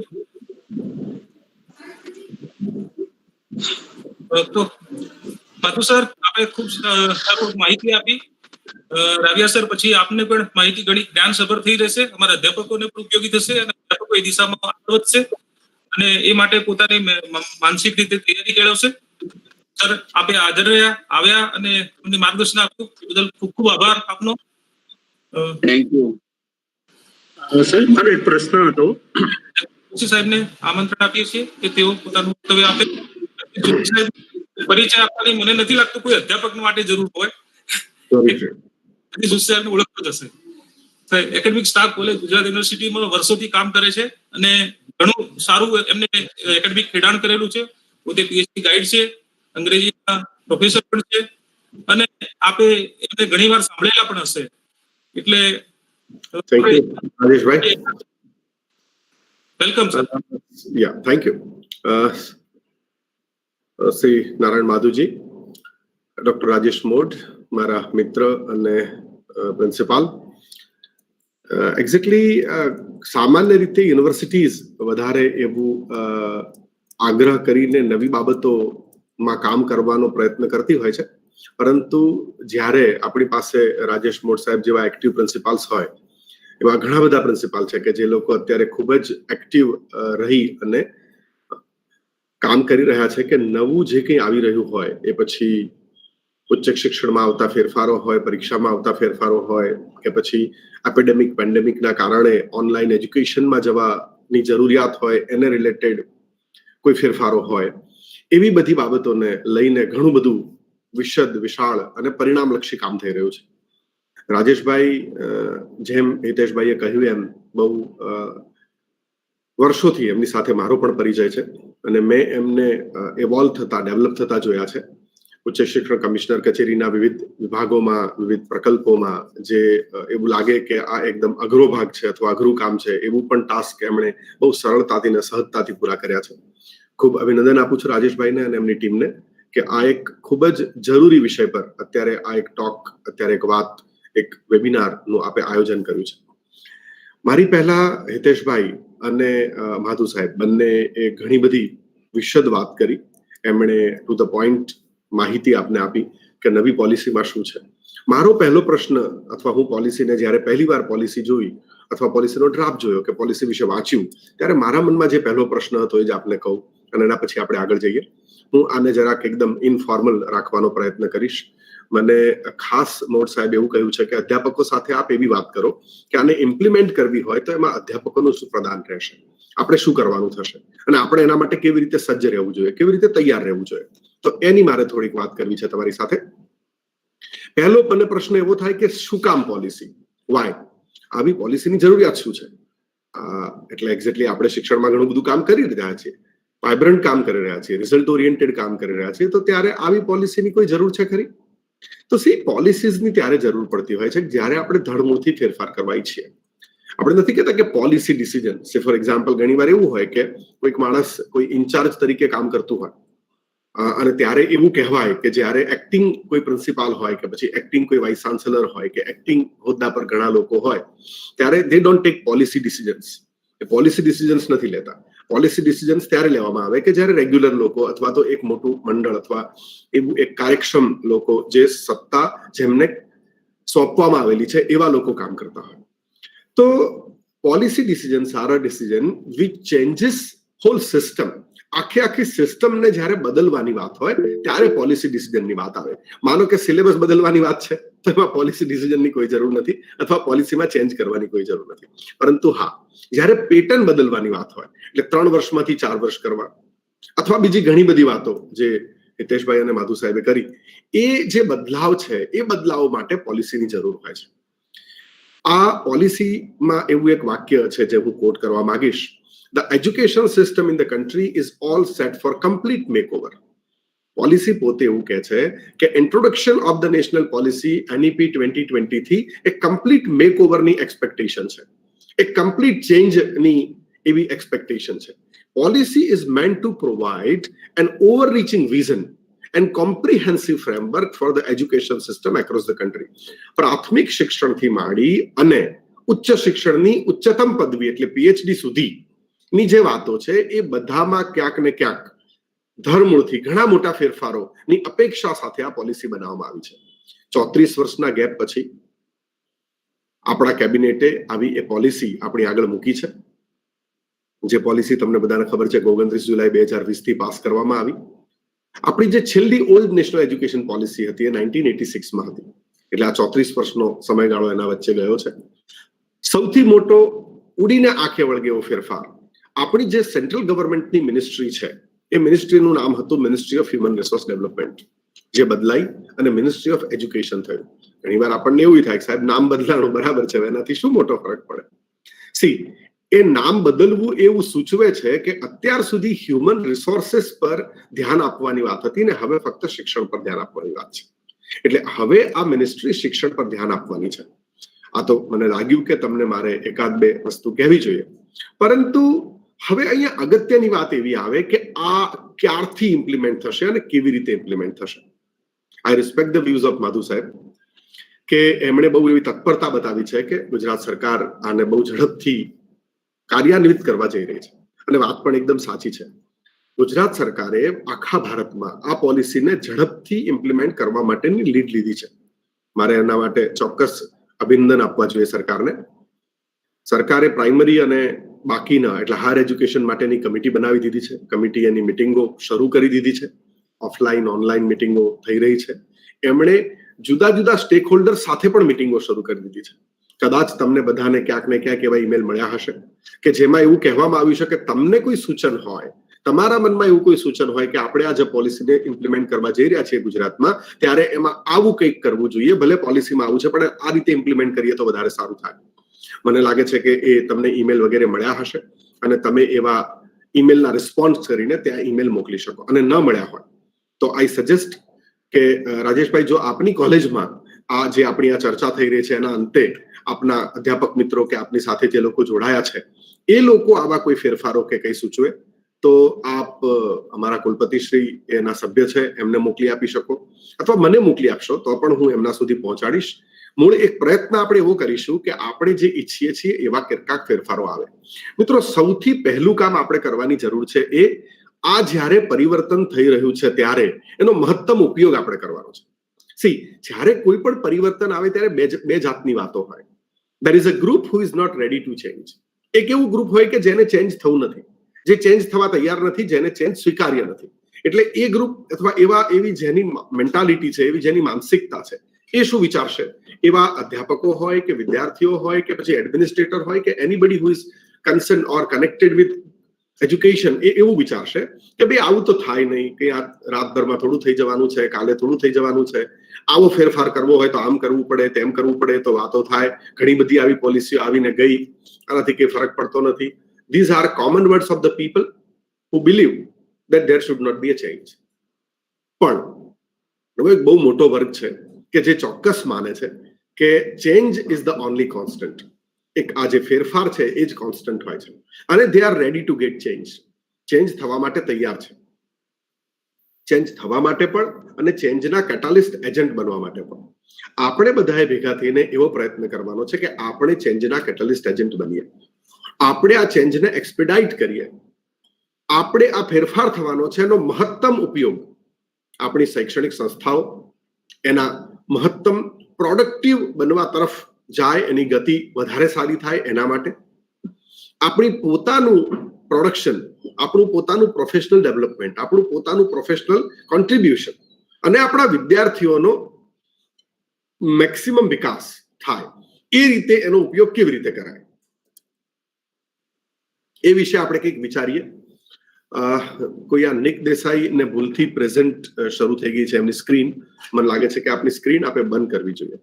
માધુ સર, આપણે ખૂબ માહિતી આપી. રાવિયા સર, પછી આપને પણ માહિતી ઘણી જ્ઞાનસભર થઈ રહેશે, અમારા અધ્યાપકોને પણ ઉપયોગી થશે અને અધ્યાપકો એ દિશામાં આગળ વધશે અને એ માટે પોતાની માનસિક રીતે તૈયારી કેળવશે. સર આપે હાજર રહ્યા, આવ્યા અને તમને માર્ગદર્શન આપ્યું એ બદલ ખૂબ ખૂબ આભાર આપનો. Thank you. સાહેબ મારો એક પ્રશ્ન હતો. જોશી સાહેબને આમંત્રણ આપીએ છીએ કે તેઓ પોતાનું વક્તવ્ય આપે. જોશી સાહેબ પરિચય આપવાની મને નથી લાગતું કોઈ અધ્યાપક માટે જરૂર હોય. જોશી સાહેબને ઓળખતો જ હશે. એકેડેમિક સ્ટાફ કોલેજ ગુજરાત યુનિવર્સિટીમાં વર્ષોથી કામ કરે છે અને ઘણું સારું એમને એકેડેમિક ખેડાણ કરેલું છે. પોતે પીએચડી ગાઈડ છે, અંગ્રેજીના પ્રોફેસર પણ છે અને આપે એમને ઘણી વાર સાંભળેલા પણ હશે. એટલે thank you Rajeshbhai. Welcome sir. Yeah thank you. Shri Narayan Madhuji, doctor Rajesh Modh મારા મિત્ર અને પ્રિન્સિપાલ. એક્ઝેક્ટલી સામાન્ય રીતે યુનિવર્સિટીઝ વધારે એવું આગ્રહ કરીને નવી બાબતોમાં કામ કરવાનો પ્રયત્ન કરતી હોય છે, પરંતુ જ્યારે આપણી પાસે રાજેશ મોઢ સાહેબ જેવા એક્ટિવ પ્રિન્સિપાલ્સ હોય એવા ઘણા બધા પ્રિન્સિપાલ છે કે જે લોકો અત્યારે ખૂબ જ એક્ટિવ રહી અને કામ કરી રહ્યા છે કે નવું જે કંઈ આવી રહ્યું હોય એ પછી ઉચ્ચ શિક્ષણમાં આવતા ફેરફારો હોય, પરીક્ષામાં આવતા ફેરફારો હોય કે પછી એપિડેમિક પેન્ડેમિકના કારણે ઓનલાઈન એજ્યુકેશનમાં જવાની જરૂરિયાત હોય એને રિલેટેડ કોઈ ફેરફારો હોય, એવી બધી બાબતોને લઈને ઘણું બધું વિશાળ અને પરિણામલક્ષી કામ થઈ રહ્યું છે. રાજેશભાઈ જેમ હિતેશભાઈએ કહ્યું એમ બહુ વર્ષોથી એમની સાથે મારો પણ પરિચય છે અને મેં એમને ઇવોલ્વ થતા, ડેવલપ થતા જોયા છે. ઉચ્ચ શિક્ષણ કમિશનર કચેરીના વિવિધ વિભાગોમાં, વિવિધ પ્રકલ્પોમાં જે એવું લાગે કે આ એકદમ અઘરો ભાગ છે અથવા અઘરું કામ છે એવું પણ ટાસ્ક એમણે બહુ સરળતાથી અને સહજતાથી પૂરા કર્યા છે. ખૂબ અભિનંદન આપું છું રાજેશભાઈને અને એમની ટીમને કે આ એક ખૂબ જ જરૂરી વિષય પર અત્યારે આ એક ટોક, અત્યારે એક વાત, એક વેબિનારનું આપણે આયોજન કર્યું છે. મારી પહેલા હિતેશભાઈ અને માધુ સાહેબ બંને એ ઘણી બધી વિશદ વાત કરી. એમણે ટુ ધ પોઈન્ટ માહિતી આપને આપી કે નવી પોલિસીમાં શું છે. મારો પહેલો પ્રશ્ન અથવા હું પોલિસીને જ્યારે પહેલી વાર પોલિસી જોઈ અથવા પોલિસીનો ડ્રાફ્ટ જોયો કે પોલિસી વિશે વાંચ્યું ત્યારે મારા મનમાં જે પહેલો પ્રશ્ન હતો એ જ આપને કહું અને એના પછી આપણે આગળ જઈએ. હું આને જરાક એકદમ ઇનફોર્મલ રાખવાનો પ્રયત્ન કરીશ. મને ખાસ મોઢ સાહેબ એવું કહ્યું છે કે અધ્યાપકો સાથે આપ એવી વાત કરો કે આને ઇમ્પ્લિમેન્ટ કરવી હોય તો એમાં અધ્યાપકોનું શું પ્રદાન રહેશે, આપણે શું કરવાનું થશે અને આપણે એના માટે કેવી રીતે સજ્જ રહેવું જોઈએ, કેવી રીતે તૈયાર રહેવું જોઈએ. તો એની મારે થોડીક વાત કરવી છે તમારી સાથે. પહેલો મને પ્રશ્ન એવો થાય કે શું કામ પોલિસી, વાય, આવી પોલિસીની જરૂરિયાત શું છે? એટલે એક્ઝેક્ટલી આપણે શિક્ષણમાં ઘણું બધું કામ કરી રહ્યા છીએ, વાઇબ્રન્ટ કામ કરી રહ્યા છીએ, રિઝલ્ટ ઓરિએન્ટેડ કામ કરી રહ્યા છીએ, તો ત્યારે આવી પોલિસીની કોઈ જરૂર છે ખરી? તો સી પોલિસીઝની ત્યારે જરૂર પડતી હોય છે જ્યારે આપણે ધડમૂળથી ફેરફાર કરવા ઈચ્છીએ. આપણે નથી કહેતા કે પોલિસી ડિસિઝન, સે ફોર એક્ઝામ્પલ ઘણી વાર એવું હોય કે કોઈક માણસ કોઈ ઇન્ચાર્જ તરીકે કામ કરતું હોય અને ત્યારે એવું કહેવાય કે જ્યારે એક્ટિંગ કોઈ પ્રિન્સિપાલ હોય કે પછી એક્ટિંગ કોઈ વાઇસ ચાન્સેલર હોય કે એક્ટિંગ હોદ્દા પર ઘણા લોકો હોય ત્યારે દે don't take policy decisions. A policy decisions નથી લેતા. પોલિસી ડિસિઝન્સ ત્યારે લેવામાં આવે કે જ્યારે રેગ્યુલર લોકો અથવા તો એક મોટું મંડળ અથવા એવું એક કાર્યક્ષમ લોકો જે સત્તા જેમને સોંપવામાં આવેલી છે એવા લોકો કામ કરતા હોય. તો policy decisions are a decision which changes whole system. આખી સિસ્ટમને જ્યારે બદલવાની વાત હોય ત્યારે પોલિસી ડિસિઝનની વાત આવે. માનો કે સિલેબસ બદલવાની વાત છે તો એમાં પોલિસી ડિસિઝનની કોઈ જરૂર નથી અથવા પોલિસીમાં ચેન્જ કરવાની કોઈ જરૂર નથી. પરંતુ હા, જ્યારે પેટર્ન બદલવાની વાત હોય એટલે 3 વર્ષમાંથી 4 વર્ષ કરવા અથવા બીજી ઘણી બધી વાતો જે હિતેશભાઈ અને માધુ સાહેબે કરી, એ જે બદલાવ છે એ બદલાવ માટે પોલિસીની જરૂર હોય છે. આ પોલિસીમાં એવું એક વાક્ય છે જે હું કોટ કરવા માંગીશ. The education system in the country is all set for complete makeover. Policy પોતે એવું કહે છે કે introduction of the national policy NEP 2020 થી એક કમ્પ્લીટ મેકઓવરની એક્સપેક્ટેશન છે, એક કમ્પ્લીટ ચેન્જની એવી એક્સપેક્ટેશન છે. Policy is meant to provide an overreaching vision and comprehensive framework for the education system across the country. પ્રાથમિક શિક્ષણથી માંડી અને ઉચ્ચ શિક્ષણની ઉચ્ચતમ પદવી એટલે PhD સુધી ની જે વાતો છે એ બધામાં ક્યાંક ને ક્યાંક ધરમૂળથી ઘણા મોટા ફેરફારોની અપેક્ષા સાથે આ પોલિસી બનાવવામાં આવી છે. 34 વર્ષના ગેપ પછી આપણા કેબિનેટે આવી એ પોલિસી આપણી આગળ મૂકી છે. જે પોલિસી તમને બધાને ખબર છે 29 જુલાઈ 2020 થી પાસ કરવામાં આવી આપણી જે છેલ્લી ઓલ્ડ નેશનલ એજ્યુકેશન પોલિસી હતી એ 1986 હતી, એટલે આ 34 વર્ષનો સમયગાળો એના વચ્ચે ગયો છે. સૌથી મોટો ઉડીને આંખે વળગે એવો ફેરફાર આપણી જે સેન્ટ્રલ ગવર્મેન્ટની મિનિસ્ટ્રી છે એ મિનિસ્ટ્રીનું નામ હતું ministry of human resource development, જે બદલાઈ અને મિનિસ્ટ્રી ઓફ એજ્યુકેશન થયું. ઘણીવાર આપણને એવું થાય કે સાહેબ નામ બદલાણું બરાબર છે, એનાથી શું મોટો ફરક પડે? સી, એ નામ બદલવું એવું સૂચવે છે કે અત્યાર સુધી હ્યુમન રિસોર્સિસ પર ધ્યાન આપવાની વાત હતી ને હવે ફક્ત શિક્ષણ પર ધ્યાન આપવાની વાત છે. એટલે હવે આ મિનિસ્ટ્રી શિક્ષણ પર ધ્યાન આપવાની છે. આ તો મને લાગ્યું કે તમને મારે એકાદ બે વસ્તુ કહેવી જોઈએ, પરંતુ હવે અહીંયા અગત્યની વાત એવી આવે કે આ ક્યારથી ઇમ્પ્લિમેન્ટ થશે અને કેવી રીતે ઇમ્પ્લિમેન્ટ થશે. I respect the views of Madhu સાહેબ કે એમણે બહુ એવી તત્પરતા બતાવી છે કે ગુજરાત સરકાર આને બહુ ઝડપથી કાર્યાન્વિત કરવા જઈ રહી છે, અને વાત પણ એકદમ સાચી છે. ગુજરાત સરકારે આખા ભારતમાં આ પોલિસીને ઝડપથી ઇમ્પ્લિમેન્ટ કરવા માટેની લીડ લીધી છે. મારે એના માટે ચોક્કસ અભિનંદન આપવા જોઈએ સરકારને. સરકારે પ્રાઇમરી અને બાકીના એટલે હાયર એજ્યુકેશન માટેની કમિટી બનાવી દીધી છે. કમિટી એની મિટિંગો શરૂ કરી દીધી છે, ઓફલાઈન ઓનલાઈન મિટિંગો થઈ રહી છે. એમણે જુદા જુદા સ્ટેક હોલ્ડર સાથે પણ મિટિંગો શરૂ કરી દીધી છે. કદાચ તમને બધાને ક્યાંક ને ક્યાંક એવા ઈમેલ મળ્યા હશે કે જેમાં એવું કહેવામાં આવ્યું છે કે તમને કોઈ સૂચન હોય, તમારા મનમાં એવું કોઈ સૂચન હોય કે આપણે આ જે પોલિસીને ઇમ્પ્લિમેન્ટ કરવા જઈ રહ્યા છીએ ગુજરાતમાં, ત્યારે એમાં આવું કંઈક કરવું જોઈએ, ભલે પોલિસીમાં આવું છે પણ આ રીતે ઇમ્પ્લિમેન્ટ કરીએ તો વધારે સારું થાય. મને લાગે છે કે એ તમને ઈમેલ વગેરે મળ્યા હશે અને તમે એવા ઈમેલના રિસ્પોન્સ કરીને ત્યાં ઈમેલ મોકલી શકો. અને ન મળ્યા હોય તો આઈ સજેસ્ટ કે રાજેશભાઈ, જો આપની કોલેજમાં આ જે આપણી આ ચર્ચા થઈ રહી છે એના અંતે આપના અધ્યાપક મિત્રો કે આપની સાથે જે લોકો જોડાયા છે એ લોકો આવા કોઈ ફેરફારો કે કંઈ સૂચવે તો આપ અમારા કુલપતિ શ્રી એના સભ્ય છે એમને મોકલી આપી શકો, અથવા મને મોકલી આપશો તો પણ હું એમના સુધી પહોંચાડીશ. મૂળ એક પ્રયત્ન આપણે એવો કરીશું કે આપણે જે ઈચ્છીએ છીએ એવા કેટલાક ફેરફારો આવે. મિત્રો, સૌથી પહેલું કામ આપણે કરવાની જરૂર છે એ આ જ્યારે પરિવર્તન થઈ રહ્યું છે ત્યારે એનો મહત્તમ ઉપયોગ આપણે કરવાનો છે. સી, જ્યારે કોઈ પણ પરિવર્તન આવે ત્યારે બે જાતની વાતો હોય. there is a group who is not ready to change. એક એવું ગ્રુપ હોય કે જેને ચેન્જ થવું નથી, જે ચેન્જ થવા તૈયાર નથી, જેને ચેન્જ સ્વીકાર્ય નથી. એટલે એ ગ્રુપ અથવા એવી જેની મેન્ટાલિટી છે, એવી જેની માનસિકતા છે, એ શું વિચારશે? એવા અધ્યાપકો હોય કે વિદ્યાર્થીઓ હોય કે પછી એડમિનિસ્ટ્રેટર હોય કે anybody who is concern or connected with education, એ એવું વિચારશે કે ભાઈ આવું તો થાય નહીં, કે આ રાતભરમાં થોડું થઈ જવાનું છે, કાલે થોડું થઈ જવાનું છે, આવો ફેરફાર કરવો હોય તો આમ કરવું પડે, તેમ કરવું પડે, તો વાતો થાય. ઘણી બધી આવી પોલિસીઓ આવીને ગઈ, આનાથી કંઈ ફરક પડતો નથી. These are common words of the people who believe that there should not be a change. પણ હવે એક બહુ મોટો વર્ગ છે કે જે ચોક્કસ માને છે કે change is the only constant. એક આ જે ફેરફાર છે એ જ કોન્સ્ટન્ટ હોય છે, અને they are ready to gate change. Change થવા માટે તૈયાર છે, ચેન્જ થવા માટે પણ અને ચેન્જના કેટાલિસ્ટ એજન્ટ બનવા માટે પણ. આપણે બધાએ ભેગા થઈને એવો પ્રયત્ન કરવાનો છે કે આપણે ચેન્જના કેટાલિસ્ટ એજન્ટ બનીએ, આપણે આ ચેન્જને એક્સપેડાઇટ કરીએ, આપણે આ ફેરફાર થવાનો છે એનો મહત્તમ ઉપયોગ આપણી શૈક્ષણિક સંસ્થાઓ એના મહત્તમ પ્રોડક્ટિવ બનવા તરફ જાય, એની ગતિ વધારે સારી થાય એના માટે, આપણી પોતાનું પ્રોડક્શન, આપણું પોતાનું પ્રોફેશનલ ડેવલપમેન્ટ, આપણું પોતાનું પ્રોફેશનલ કોન્ટ્રીબ્યુશન અને આપણા વિદ્યાર્થીઓનો મેક્સિમમ વિકાસ થાય એ રીતે એનો ઉપયોગ કેવી રીતે કરાય એ વિશે આપણે કંઈક વિચારીએ. કોઈ આ નિક દેસાઈ ને ભૂલથી પ્રેઝન્ટ શરૂ થઈ ગઈ છે એમની સ્ક્રીન. મને લાગે છે કે આપની સ્ક્રીન આપણે બંધ કરવી જોઈએ.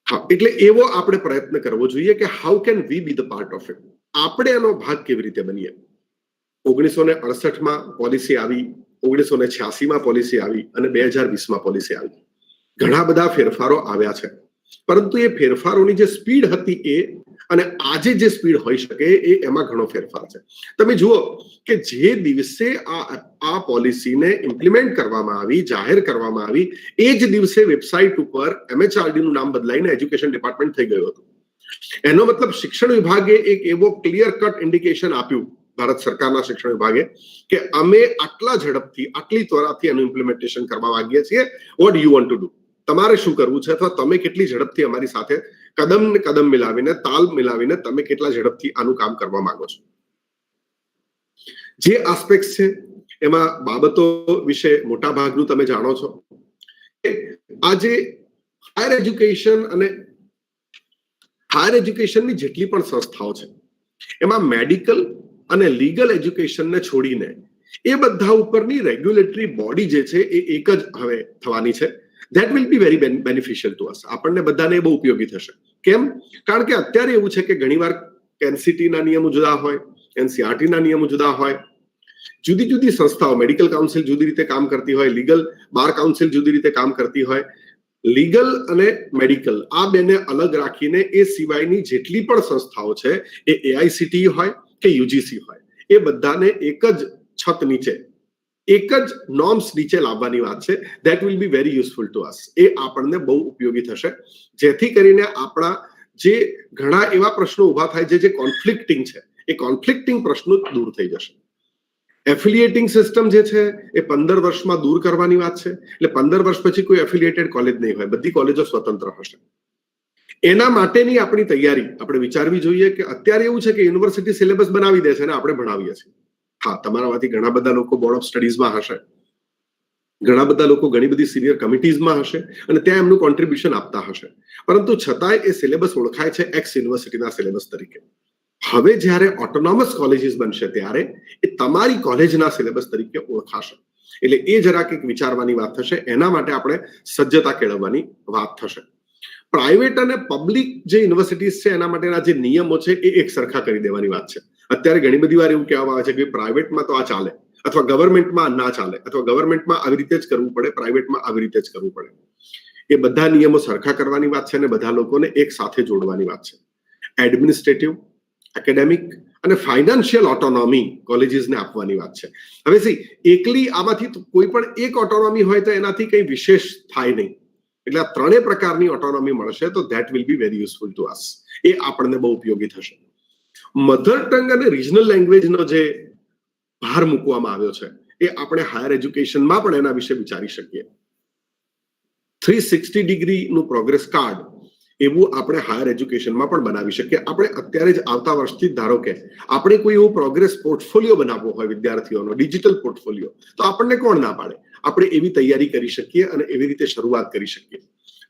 હા, એટલે એવો આપણે પ્રયત્ન કરવો જોઈએ કે how can we B the part of it. આપણે એનો ભાગ કેવી રીતે બનીએ. 1968માં પોલિસી આવી, 1986માં પોલિસી આવી અને 2020માં પોલિસી આવી. ઘણા બધા ફેરફારો આવ્યા છે, પરંતુ એ ફેરફારોની જે સ્પીડ હતી એ અને આજે જે સ્પીડ હોઈ શકે એ એમાં ઘણો ફેરફાર છે. તમે જુઓ કે જે દિવસે આ પોલિસીને ઇમ્પ્લિમેન્ટ કરવામાં આવી, જાહેર કરવામાં આવી, એ જ દિવસે વેબસાઇટ ઉપર MHRD નું નામ બદલાઈને એજ્યુકેશન ડિપાર્ટમેન્ટ થઈ ગયું હતું. એનો મતલબ શિક્ષણ વિભાગે એક એવો ક્લિયર કટ ઇન્ડિકેશન આપ્યું, ભારત સરકારના શિક્ષણ વિભાગે, કે અમે આટલા ઝડપથી, આટલી ત્વરાથી એનું ઇમ્પ્લિમેન્ટેશન કરવા માંગીએ છીએ. What you want to do? તમારે શું કરવું છે, અથવા તમે કેટલી ઝડપથી અમારી સાથે કદમ ને કદમ મિલાવીને, તાલ મિલાવીને તમે કેટલા ઝડપથી આનું કામ કરવા માંગો છો. જે આસ્પેક્ટ છે એમાં બાબતો વિશે મોટા ભાગનું તમે જાણો છો. આજે હાયર એજ્યુકેશન અને હાયર એજ્યુકેશનની જેટલી પણ સંસ્થાઓ છે એમાં મેડિકલ અને લીગલ એજ્યુકેશનને છોડીને એ બધા ઉપરની રેગ્યુલેટરી બોડી જે છે એ એક જ હવે થવાની છે. That will be very beneficial two અસ. આપણને બધાને બહુ ઉપયોગી થશે. કેમ? કારણ કે અત્યારે એવું છે કે ઘણીવાર એનસીટીના નિયમો જુદા હોય, એનસીઆરટીના નિયમો જુદા હોય, જુદી જુદી સંસ્થાઓ, મેડિકલ કાઉન્સિલ જુદી રીતે કામ કરતી હોય, લીગલ બાર કાઉન્સિલ જુદી રીતે કામ કરતી હોય. લીગલ અને મેડિકલ આ બેને અલગ રાખીને એ સિવાયની જેટલી પણ સંસ્થાઓ છે એ એઆઈસીટી હોય કે યુજીસી હોય, એ બધાને એક જ છત નીચે એક જ નોર્મ્સ નીચે લાવવાની વાત છે. That will be very useful to us. એ આપણને બહુ ઉપયોગી થશે, જેથી કરીને આપણા જે ઘણા એવા પ્રશ્નો ઉભા થાય જે કોન્ફ્લિક્ટિંગ છે એ કોન્ફ્લિક્ટિંગ પ્રશ્નો દૂર થઈ જશે. એફિલિએટિંગ સિસ્ટમ જે છે એ 15 વર્ષમાં દૂર કરવાની વાત છે. એટલે 15 વર્ષ પછી કોઈ એફિલિએટેડ કોલેજ નહીં હોય, બધી કોલેજો સ્વતંત્ર હશે. એના માટેની આપણી તૈયારી આપણે વિચારવી જોઈએ કે અત્યારે એવું છે કે યુનિવર્સિટી સિલેબસ બનાવી દે છે અને આપણે ભણાવીએ છીએ. હા, તમારામાંથી ઘણા બધા લોકો બોર્ડ ઓફ સ્ટડીઝમાં હશે, ઘણા બધા લોકો ઘણી બધી સિનિયર કમિટીઝમાં હશે અને ત્યાં એમનું કોન્ટ્રીબ્યુશન આપતા હશે, પરંતુ છતાંય એ સિલેબસ ઓળખાય છે એક્સ યુનિવર્સિટીના સિલેબસ તરીકે. હવે જ્યારે ઓટોનોમસ કોલેજીસ બનશે ત્યારે એ તમારી કોલેજના સિલેબસ તરીકે ઓળખાશે. એટલે એ જરાક એક વિચારવાની વાત થશે. એના માટે આપણે સજ્જતા કેળવવાની વાત થશે. પ્રાઇવેટ અને પબ્લિક જે યુનિવર્સિટીઝ છે એના માટેના જે નિયમો છે એ એક સરખા કરી દેવાની વાત છે. અત્યારે ઘણી બધી વાર એવું કહેવામાં આવે છે કે પ્રાઇવેટમાં તો આ ચાલે, અથવા ગવર્મેન્ટમાં ના ચાલે, અથવા ગવર્મેન્ટમાં આવી રીતે જ કરવું પડે, પ્રાઇવેટમાં આવી રીતે જ કરવું પડે. એ બધા નિયમો સરખા કરવાની વાત છે અને બધા લોકોને એક સાથે જોડવાની વાત છે. એડમિનિસ્ટ્રેટિવ, એકેડેમિક અને ફાઇનાન્શિયલ ઓટોનોમી કોલેજીસને આપવાની વાત છે. હવે એકલી આમાંથી કોઈ પણ એક ઓટોનોમી હોય તો એનાથી કંઈ વિશેષ થાય નહીં. એટલે આ ત્રણેય પ્રકારની ઓટોનોમી મળશે તો that will be very useful to us. એ આપણને બહુ ઉપયોગી થશે. મધર ટંગ અને રિજનલ લેંગ્વેજનો જે ભાર મૂકવામાં આવ્યો છે એ આપણે હાયર એજ્યુકેશનમાં પણ એના વિશે વિચારી શકીએ. 360 ડિગ્રીનું પ્રોગ્રેસ કાર્ડ એવું આપણે હાયર એજ્યુકેશનમાં પણ બનાવી શકીએ. આપણે અત્યારે જ આવતા વર્ષથી જ ધારો કે આપણે કોઈ એવું પ્રોગ્રેસ પોર્ટફોલિયો બનાવવો હોય વિદ્યાર્થીઓનો, ડિજિટલ પોર્ટફોલિયો, તો આપણને કોણ ના પાડે? આપણે એવી તૈયારી કરી શકીએ અને એવી રીતે શરૂઆત કરી શકીએ.